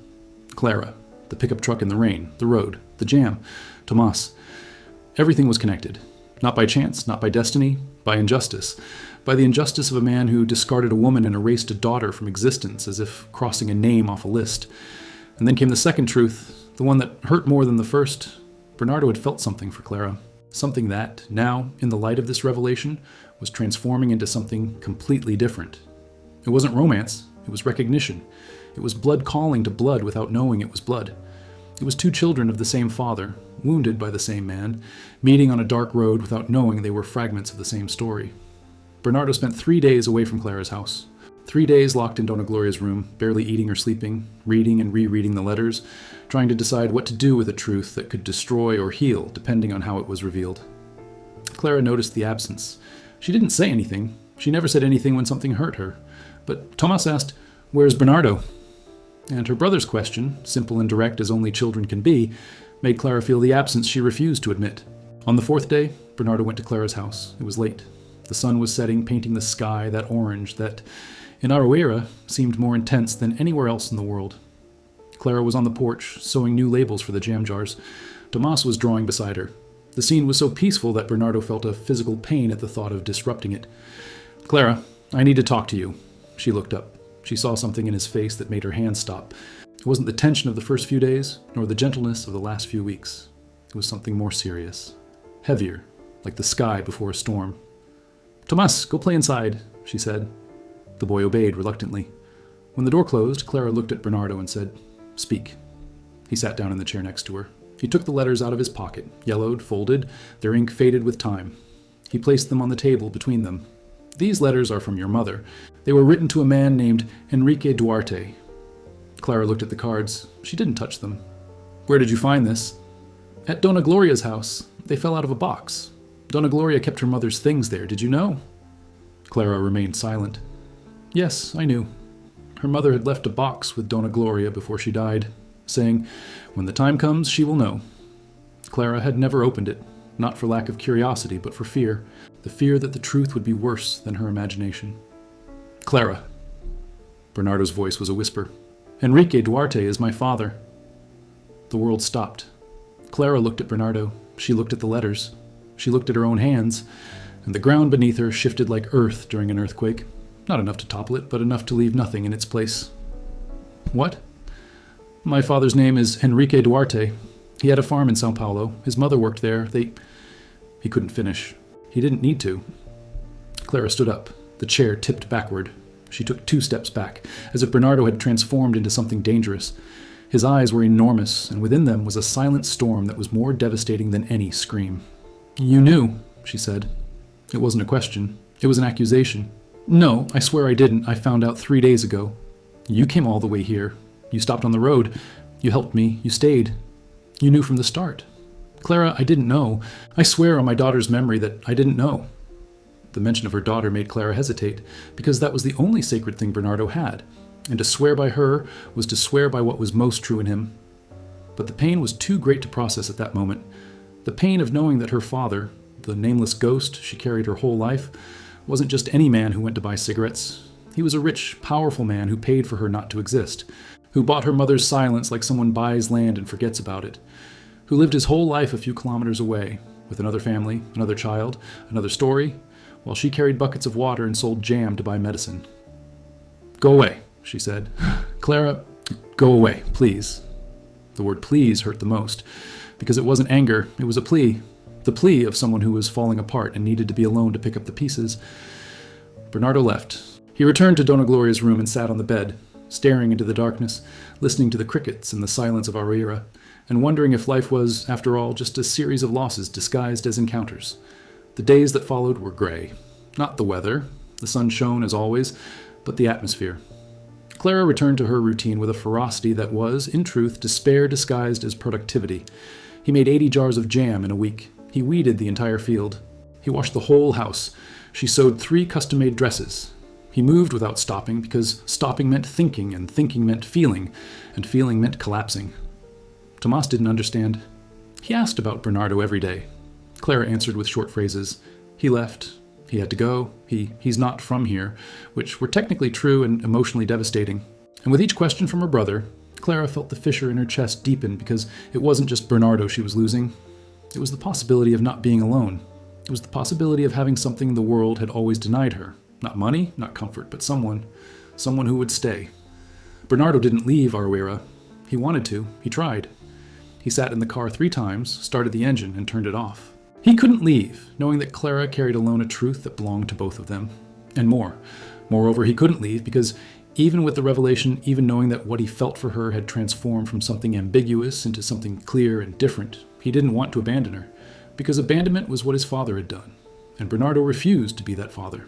Clara, the pickup truck in the rain, the road, the jam, Tomas. Everything was connected. Not by chance, not by destiny, by injustice. By the injustice of a man who discarded a woman and erased a daughter from existence as if crossing a name off a list. And then came the second truth, the one that hurt more than the first. Bernardo had felt something for Clara. Something that, now, in the light of this revelation, was transforming into something completely different. It wasn't romance, it was recognition. It was blood calling to blood without knowing it was blood. It was two children of the same father, wounded by the same man, meeting on a dark road without knowing they were fragments of the same story. Bernardo spent 3 days away from Clara's house. 3 days locked in Dona Gloria's room, barely eating or sleeping, reading and rereading the letters, trying to decide what to do with a truth that could destroy or heal, depending on how it was revealed. Clara noticed the absence. She didn't say anything. She never said anything when something hurt her. But Tomas asked, "Where's Bernardo?" And her brother's question, simple and direct as only children can be, made Clara feel the absence she refused to admit. On the 4th day, Bernardo went to Clara's house. It was late. The sun was setting, painting the sky that orange that, in Aruera, seemed more intense than anywhere else in the world. Clara was on the porch, sewing new labels for the jam jars. Tomas was drawing beside her. The scene was so peaceful that Bernardo felt a physical pain at the thought of disrupting it. "Clara, I need to talk to you." She looked up. She saw something in his face that made her hands stop. It wasn't the tension of the first few days, nor the gentleness of the last few weeks. It was something more serious. Heavier, like the sky before a storm. "Tomas, go play inside," she said. The boy obeyed reluctantly. When the door closed, Clara looked at Bernardo and said, "Speak." He sat down in the chair next to her. He took the letters out of his pocket, yellowed, folded, their ink faded with time. He placed them on the table between them. These letters are from your mother. They were written to a man named Enrique Duarte. Clara looked at the cards. She didn't touch them. Where did you find this? At Dona Gloria's house. They fell out of a box. Dona Gloria kept her mother's things there, did you know? Clara remained silent. Yes, I knew. Her mother had left a box with Dona Gloria before she died, saying, when the time comes, she will know. Clara had never opened it, not for lack of curiosity, but for fear, the fear that the truth would be worse than her imagination. Clara. Bernardo's voice was a whisper. Enrique Duarte is my father. The world stopped. Clara looked at Bernardo. She looked at the letters. She looked at her own hands, and the ground beneath her shifted like earth during an earthquake. Not enough to topple it, but enough to leave nothing in its place. What? My father's name is Enrique Duarte. He had a farm in Sao Paulo. His mother worked there. He couldn't finish. He didn't need to. Clara stood up. The chair tipped backward. She took 2 steps back, as if Bernardo had transformed into something dangerous. His eyes were enormous, and within them was a silent storm that was more devastating than any scream. You knew, she said. It wasn't a question. It was an accusation. No, I swear I didn't. I found out 3 days ago. You came all the way here. You stopped on the road. You helped me. You stayed. You knew from the start. Clara, I didn't know. I swear on my daughter's memory that I didn't know. The mention of her daughter made Clara hesitate, because that was the only sacred thing Bernardo had, and to swear by her was to swear by what was most true in him. But the pain was too great to process at that moment. The pain of knowing that her father, the nameless ghost she carried her whole life, wasn't just any man who went to buy cigarettes. He was a rich, powerful man who paid for her not to exist, who bought her mother's silence like someone buys land and forgets about it, who lived his whole life a few kilometers away, with another family, another child, another story, while she carried buckets of water and sold jam to buy medicine. Go away, she said. Clara, go away, please. The word please hurt the most, because it wasn't anger, it was a plea. The plea of someone who was falling apart and needed to be alone to pick up the pieces. Bernardo left. He returned to Dona Gloria's room and sat on the bed, staring into the darkness, listening to the crickets and the silence of Aroeira, and wondering if life was, after all, just a series of losses disguised as encounters. The days that followed were gray. Not the weather. The sun shone as always, but the atmosphere. Clara returned to her routine with a ferocity that was, in truth, despair disguised as productivity. He made 80 jars of jam in a week. He weeded the entire field. He washed the whole house. She sewed 3 custom-made dresses. He moved without stopping, because stopping meant thinking, and thinking meant feeling, and feeling meant collapsing. Tomas didn't understand. He asked about Bernardo every day. Clara answered with short phrases. He left. He had to go. He's not from here, which were technically true and emotionally devastating. And with each question from her brother, Clara felt the fissure in her chest deepen, because it wasn't just Bernardo she was losing. It was the possibility of not being alone. It was the possibility of having something the world had always denied her. Not money, not comfort, but someone who would stay. Bernardo didn't leave Aroeira. He wanted to. He tried. He sat in the car 3 times, started the engine, and turned it off. He couldn't leave, knowing that Clara carried alone a truth that belonged to both of them. And more. Moreover, he couldn't leave because even with the revelation, even knowing that what he felt for her had transformed from something ambiguous into something clear and different, he didn't want to abandon her, because abandonment was what his father had done, and Bernardo refused to be that father.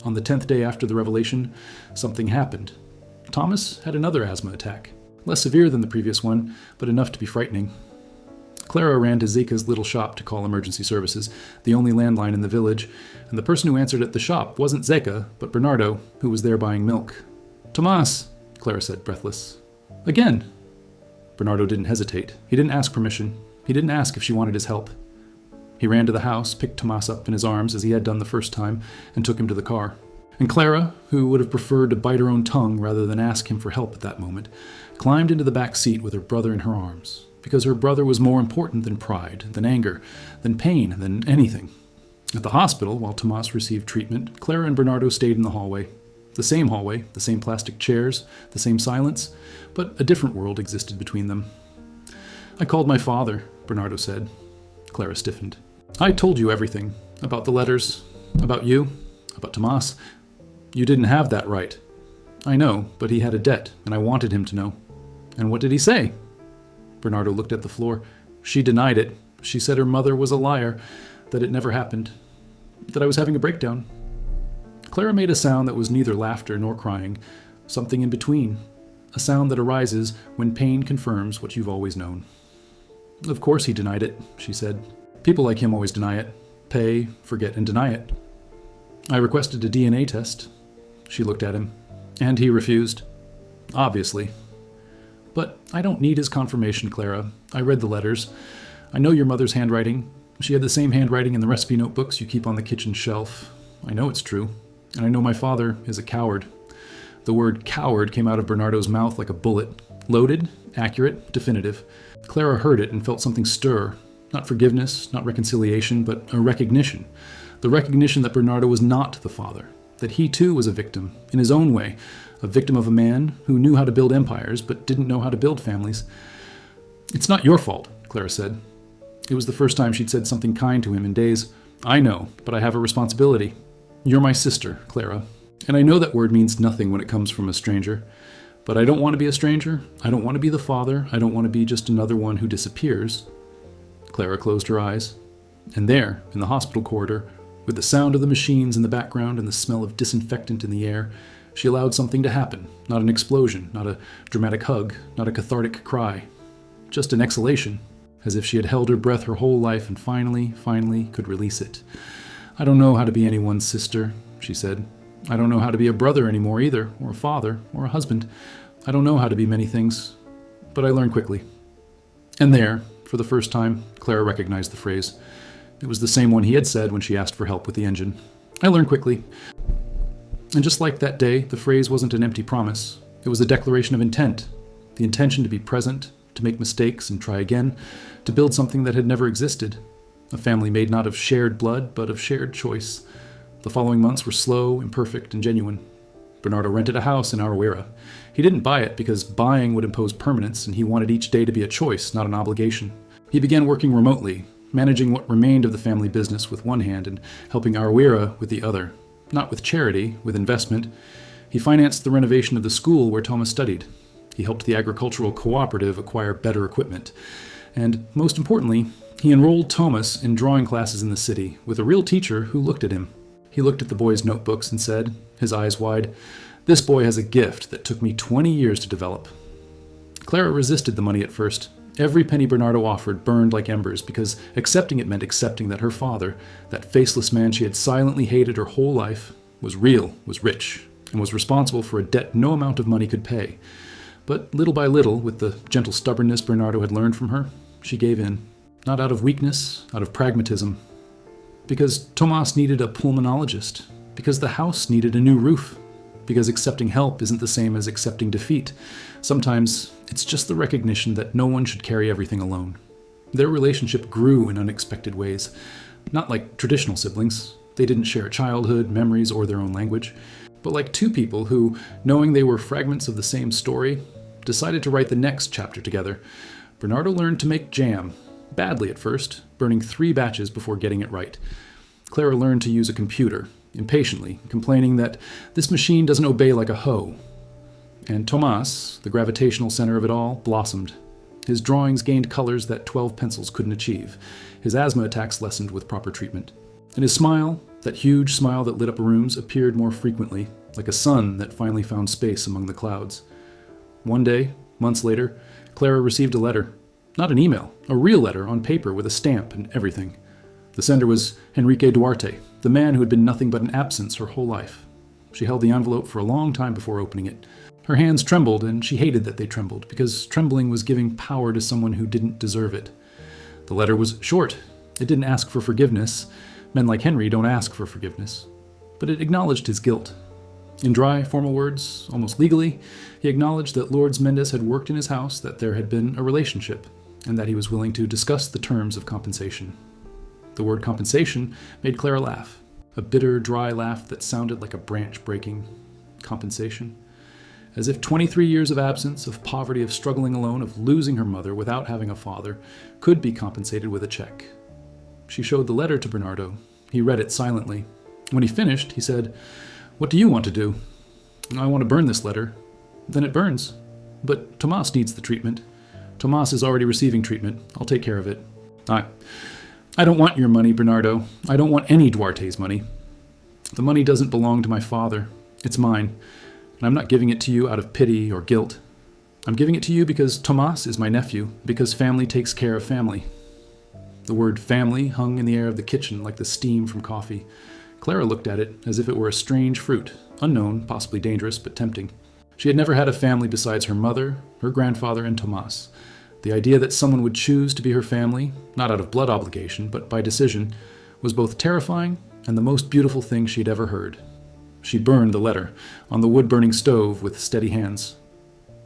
On the 10th day after the revelation, something happened. Thomas had another asthma attack, less severe than the previous one, but enough to be frightening. Clara ran to Zika's little shop to call emergency services, the only landline in the village, and the person who answered at the shop wasn't Zeka, but Bernardo, who was there buying milk. Tomas, Clara said, breathless. Again. Bernardo didn't hesitate. He didn't ask permission. He didn't ask if she wanted his help. He ran to the house, picked Tomas up in his arms as he had done the first time, and took him to the car. And Clara, who would have preferred to bite her own tongue rather than ask him for help at that moment, climbed into the back seat with her brother in her arms, because her brother was more important than pride, than anger, than pain, than anything. At the hospital, while Tomas received treatment, Clara and Bernardo stayed in the hallway. The same plastic chairs, the same silence, but a different world existed between them. I called my father, Bernardo said. Clara stiffened. I told you everything. About the letters, about you, about Tomas. You didn't have that right. I know, but he had a debt, and I wanted him to know. And what did he say? Bernardo looked at the floor. She denied it. She said her mother was a liar, that it never happened, that I was having a breakdown. Clara made a sound that was neither laughter nor crying, something in between, a sound that arises when pain confirms what you've always known. Of course he denied it, she said. People like him always deny it. Pay, forget, and deny it. I requested a DNA test. She looked at him, and he refused. Obviously. But I don't need his confirmation, Clara. I read the letters. I know your mother's handwriting. She had the same handwriting in the recipe notebooks you keep on the kitchen shelf. I know it's true. And I know my father is a coward. The word coward came out of Bernardo's mouth like a bullet. Loaded, accurate, definitive. Clara heard it and felt something stir. Not forgiveness, not reconciliation, but a recognition. The recognition that Bernardo was not the father. That he too was a victim, in his own way. A victim of a man who knew how to build empires, but didn't know how to build families. It's not your fault, Clara said. It was the first time she'd said something kind to him in days. I know, but I have a responsibility. You're my sister, Clara. And I know that word means nothing when it comes from a stranger. But I don't want to be a stranger. I don't want to be the father. I don't want to be just another one who disappears. Clara closed her eyes. And there, in the hospital corridor, with the sound of the machines in the background and the smell of disinfectant in the air, she allowed something to happen. Not an explosion, not a dramatic hug, not a cathartic cry. Just an exhalation, as if she had held her breath her whole life and finally could release it. I don't know how to be anyone's sister, she said. I don't know how to be a brother anymore either, or a father, or a husband. I don't know how to be many things, but I learned quickly. And there, for the first time, Clara recognized the phrase. It was the same one he had said when she asked for help with the engine. I learned quickly. And just like that day, the phrase wasn't an empty promise. It was a declaration of intent. The intention to be present, to make mistakes and try again, to build something that had never existed. A family made not of shared blood, but of shared choice. The following months were slow, imperfect, and genuine. Bernardo rented a house in Araguera. He didn't buy it because buying would impose permanence, and he wanted each day to be a choice, not an obligation. He began working remotely, managing what remained of the family business with one hand and helping Araguera with the other. Not with charity, with investment. He financed the renovation of the school where Thomas studied. He helped the agricultural cooperative acquire better equipment. And most importantly, he enrolled Thomas in drawing classes in the city with a real teacher who looked at him. He looked at the boy's notebooks and said, his eyes wide, "This boy has a gift that took me 20 years to develop." Clara resisted the money at first. Every penny Bernardo offered burned like embers because accepting it meant accepting that her father, that faceless man she had silently hated her whole life, was real, was rich, and was responsible for a debt no amount of money could pay. But little by little, with the gentle stubbornness Bernardo had learned from her, she gave in. Not out of weakness, out of pragmatism. Because Tomas needed a pulmonologist. Because the house needed a new roof. Because accepting help isn't the same as accepting defeat. Sometimes it's just the recognition that no one should carry everything alone. Their relationship grew in unexpected ways. Not like traditional siblings. They didn't share a childhood, memories, or their own language. But like two people who, knowing they were fragments of the same story, decided to write the next chapter together. Bernardo learned to make jam. Badly at first, burning 3 batches before getting it right. Clara learned to use a computer, impatiently, complaining that this machine doesn't obey like a hoe. And Tomas, the gravitational center of it all, blossomed. His drawings gained colors that 12 pencils couldn't achieve. His asthma attacks lessened with proper treatment. And his smile, that huge smile that lit up rooms, appeared more frequently, like a sun that finally found space among the clouds. One day, months later, Clara received a letter. Not an email, a real letter on paper with a stamp and everything. The sender was Enrique Duarte, the man who had been nothing but an absence her whole life. She held the envelope for a long time before opening it. Her hands trembled, and she hated that they trembled, because trembling was giving power to someone who didn't deserve it. The letter was short. It didn't ask for forgiveness. Men like Henry don't ask for forgiveness. But it acknowledged his guilt. In dry, formal words, almost legally, he acknowledged that Lord Mendes had worked in his house, that there had been a relationship, and that he was willing to discuss the terms of compensation. The word compensation made Clara laugh, a bitter, dry laugh that sounded like a branch breaking. Compensation. As if 23 years of absence, of poverty, of struggling alone, of losing her mother without having a father, could be compensated with a check. She showed the letter to Bernardo. He read it silently. When he finished, he said, "What do you want to do?" "I want to burn this letter." "Then it burns. But Tomas needs the treatment." Tomas is already receiving treatment. I'll take care of it. I don't want your money, Bernardo. I don't want any Duarte's money. The money doesn't belong to my father. It's mine. And I'm not giving it to you out of pity or guilt. I'm giving it to you because Tomas is my nephew, because family takes care of family. The word family hung in the air of the kitchen like the steam from coffee. Clara looked at it as if it were a strange fruit, unknown, possibly dangerous, but tempting. She had never had a family besides her mother, her grandfather, and Tomas. The idea that someone would choose to be her family, not out of blood obligation, but by decision, was both terrifying and the most beautiful thing she'd ever heard. She burned the letter on the wood-burning stove with steady hands.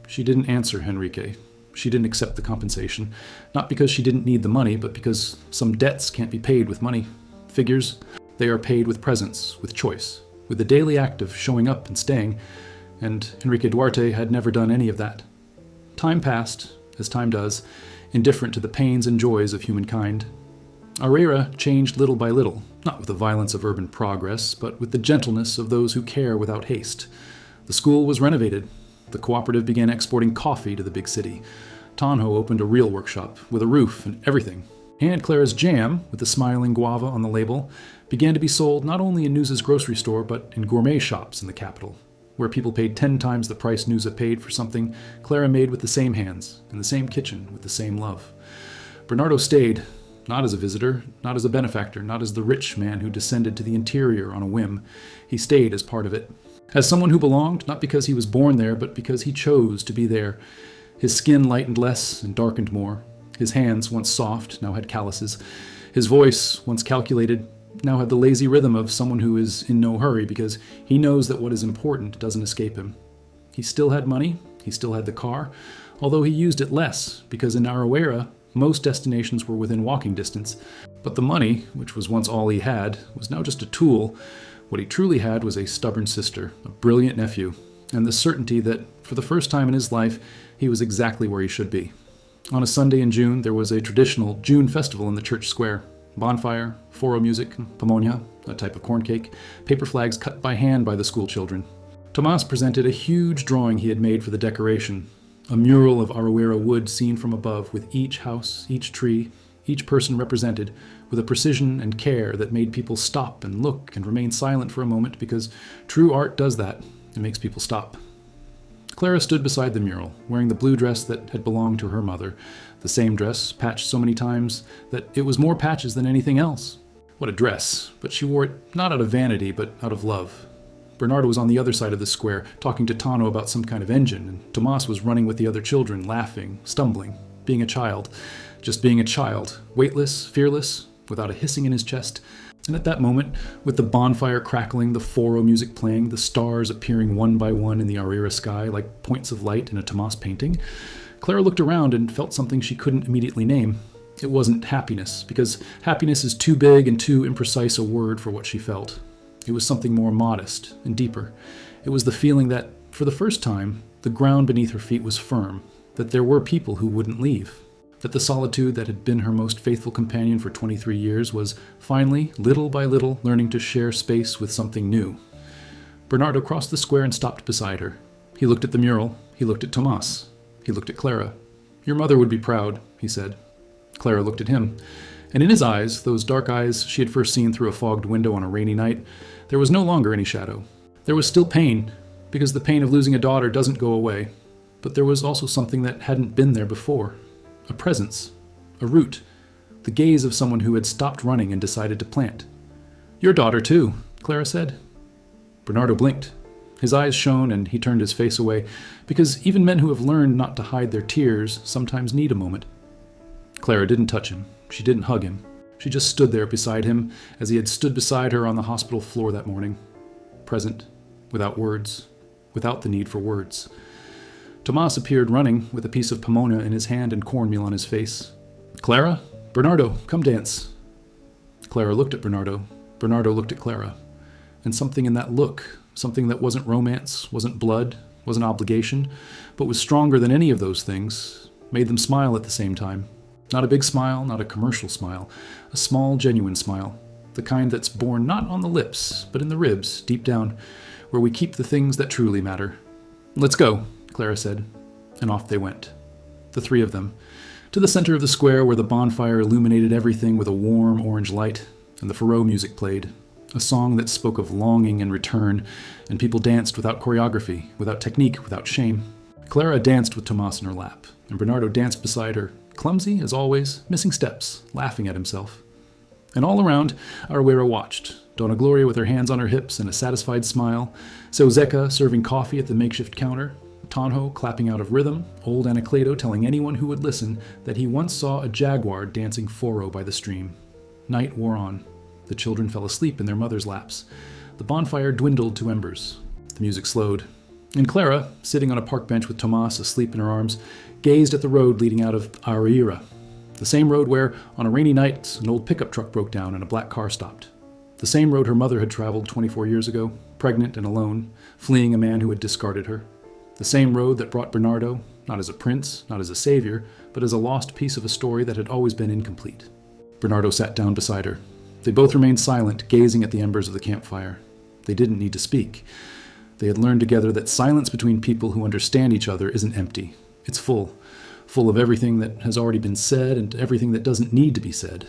She didn't answer Henrique. She didn't accept the compensation, not because she didn't need the money, but because some debts can't be paid with money. Figures, they are paid with presence, with choice, with the daily act of showing up and staying, and Henrique Duarte had never done any of that. Time passed, as time does, indifferent to the pains and joys of humankind. Aurrera changed little by little, not with the violence of urban progress, but with the gentleness of those who care without haste. The school was renovated. The cooperative began exporting coffee to the big city. Tonho opened a real workshop, with a roof and everything. And Clara's jam, with the smiling guava on the label, began to be sold not only in News's grocery store, but in gourmet shops in the capital. Where people paid 10 times the price Nusa paid for something Clara made with the same hands, in the same kitchen, with the same love. Bernardo stayed, not as a visitor, not as a benefactor, not as the rich man who descended to the interior on a whim. He stayed as part of it. As someone who belonged, not because he was born there, but because he chose to be there. His skin lightened less and darkened more. His hands, once soft, now had calluses. His voice, once calculated, now had the lazy rhythm of someone who is in no hurry because he knows that what is important doesn't escape him. He still had money, he still had the car, although he used it less because in Aroera, most destinations were within walking distance. But the money, which was once all he had, was now just a tool. What he truly had was a stubborn sister, a brilliant nephew, and the certainty that, for the first time in his life, he was exactly where he should be. On a Sunday in June, there was a traditional June festival in the church square. Bonfire, foro music, pamonha, a type of corn cake, paper flags cut by hand by the school children. Tomas presented a huge drawing he had made for the decoration, a mural of Aroera wood seen from above with each house, each tree, each person represented, with a precision and care that made people stop and look and remain silent for a moment because true art does that. It makes people stop. Clara stood beside the mural, wearing the blue dress that had belonged to her mother, the same dress, patched so many times that it was more patches than anything else. What a dress, but she wore it not out of vanity, but out of love. Bernardo was on the other side of the square, talking to Tano about some kind of engine, and Tomas was running with the other children, laughing, stumbling, being a child. Just being a child, weightless, fearless, without a hissing in his chest. And at that moment, with the bonfire crackling, the foro music playing, the stars appearing one by one in the Aurrera sky like points of light in a Tomas painting, Clara looked around and felt something she couldn't immediately name. It wasn't happiness, because happiness is too big and too imprecise a word for what she felt. It was something more modest and deeper. It was the feeling that, for the first time, the ground beneath her feet was firm, that there were people who wouldn't leave, that the solitude that had been her most faithful companion for 23 years was finally, little by little, learning to share space with something new. Bernardo crossed the square and stopped beside her. He looked at the mural. He looked at Tomas. He looked at Clara. "Your mother would be proud," he said. Clara looked at him, and in his eyes, those dark eyes she had first seen through a fogged window on a rainy night, there was no longer any shadow. There was still pain, because the pain of losing a daughter doesn't go away, but there was also something that hadn't been there before. A presence, a root, the gaze of someone who had stopped running and decided to plant. "Your daughter, too," Clara said. Bernardo blinked. His eyes shone and he turned his face away, because even men who have learned not to hide their tears sometimes need a moment. Clara didn't touch him. She didn't hug him. She just stood there beside him as he had stood beside her on the hospital floor that morning. Present, without words, without the need for words. Tomas appeared running with a piece of pomona in his hand and cornmeal on his face. "Clara? Bernardo, come dance." Clara looked at Bernardo. Bernardo looked at Clara. And something in that look, something that wasn't romance, wasn't blood, wasn't obligation, but was stronger than any of those things, made them smile at the same time. Not a big smile, not a commercial smile, a small, genuine smile, the kind that's born not on the lips, but in the ribs, deep down, where we keep the things that truly matter. "Let's go," Clara said, and off they went. the three of them, to the center of the square where the bonfire illuminated everything with a warm orange light, and the Faroe music played, a song that spoke of longing and return, and people danced without choreography, without technique, without shame. Clara danced with Tomas in her lap, and Bernardo danced beside her, clumsy as always, missing steps, laughing at himself. And all around, Arouera watched, Dona Gloria with her hands on her hips and a satisfied smile, Seu Zeca serving coffee at the makeshift counter, Tonho clapping out of rhythm, old Anacleto telling anyone who would listen that he once saw a jaguar dancing foro by the stream. Night wore on. The children fell asleep in their mothers' laps. The bonfire dwindled to embers. The music slowed. And Clara, sitting on a park bench with Tomas asleep in her arms, gazed at the road leading out of Arouera, the same road where, on a rainy night, an old pickup truck broke down and a black car stopped. The same road her mother had traveled 24 years ago, pregnant and alone, fleeing a man who had discarded her. The same road that brought Bernardo, not as a prince, not as a savior, but as a lost piece of a story that had always been incomplete. Bernardo sat down beside her. They both remained silent, gazing at the embers of the campfire. They didn't need to speak. They had learned together that silence between people who understand each other isn't empty. It's full of everything that has already been said and everything that doesn't need to be said.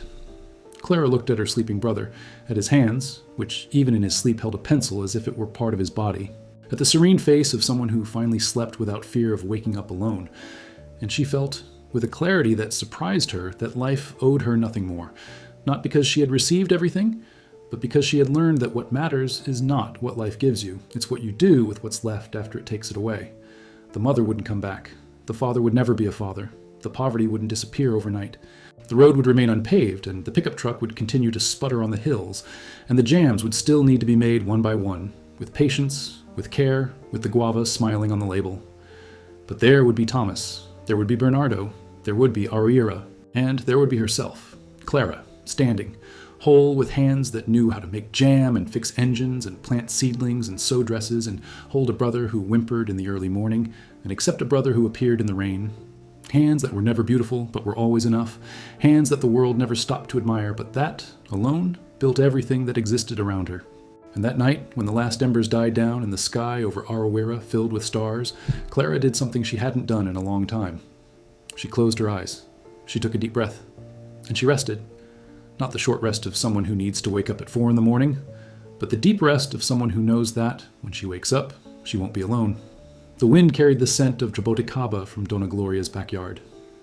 Clara looked at her sleeping brother, at his hands, which even in his sleep held a pencil as if it were part of his body, at the serene face of someone who finally slept without fear of waking up alone, and she felt, with a clarity that surprised her, that life owed her nothing more, not because she had received everything, but because she had learned that what matters is not what life gives you, it's what you do with what's left after it takes it away. The mother wouldn't come back. The father would never be a father. The poverty wouldn't disappear overnight. The road would remain unpaved, and the pickup truck would continue to sputter on the hills, and the jams would still need to be made one by one, with patience, with care, with the guavas smiling on the label. But there would be Thomas, there would be Bernardo, there would be Arouera, and there would be herself, Clara, standing, whole with hands that knew how to make jam and fix engines and plant seedlings and sew dresses and hold a brother who whimpered in the early morning and accept a brother who appeared in the rain. Hands that were never beautiful but were always enough. Hands that the world never stopped to admire, but that, alone, built everything that existed around her. And that night, when the last embers died down and the sky over Arouera filled with stars, Clara did something she hadn't done in a long time. She closed her eyes. She took a deep breath. And she rested. Not the short rest of someone who needs to wake up at 4 a.m, but the deep rest of someone who knows that, when she wakes up, she won't be alone. The wind carried the scent of jaboticaba from Dona Gloria's backyard.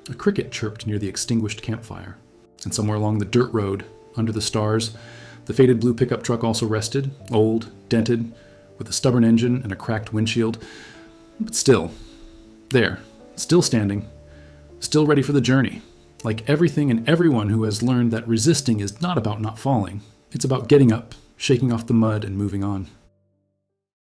A cricket chirped near the extinguished campfire. And somewhere along the dirt road, under the stars, the faded blue pickup truck also rested, old, dented, with a stubborn engine and a cracked windshield. But still, there, still standing, still ready for the journey. Like everything and everyone who has learned that resisting is not about not falling. It's about getting up, shaking off the mud, and moving on.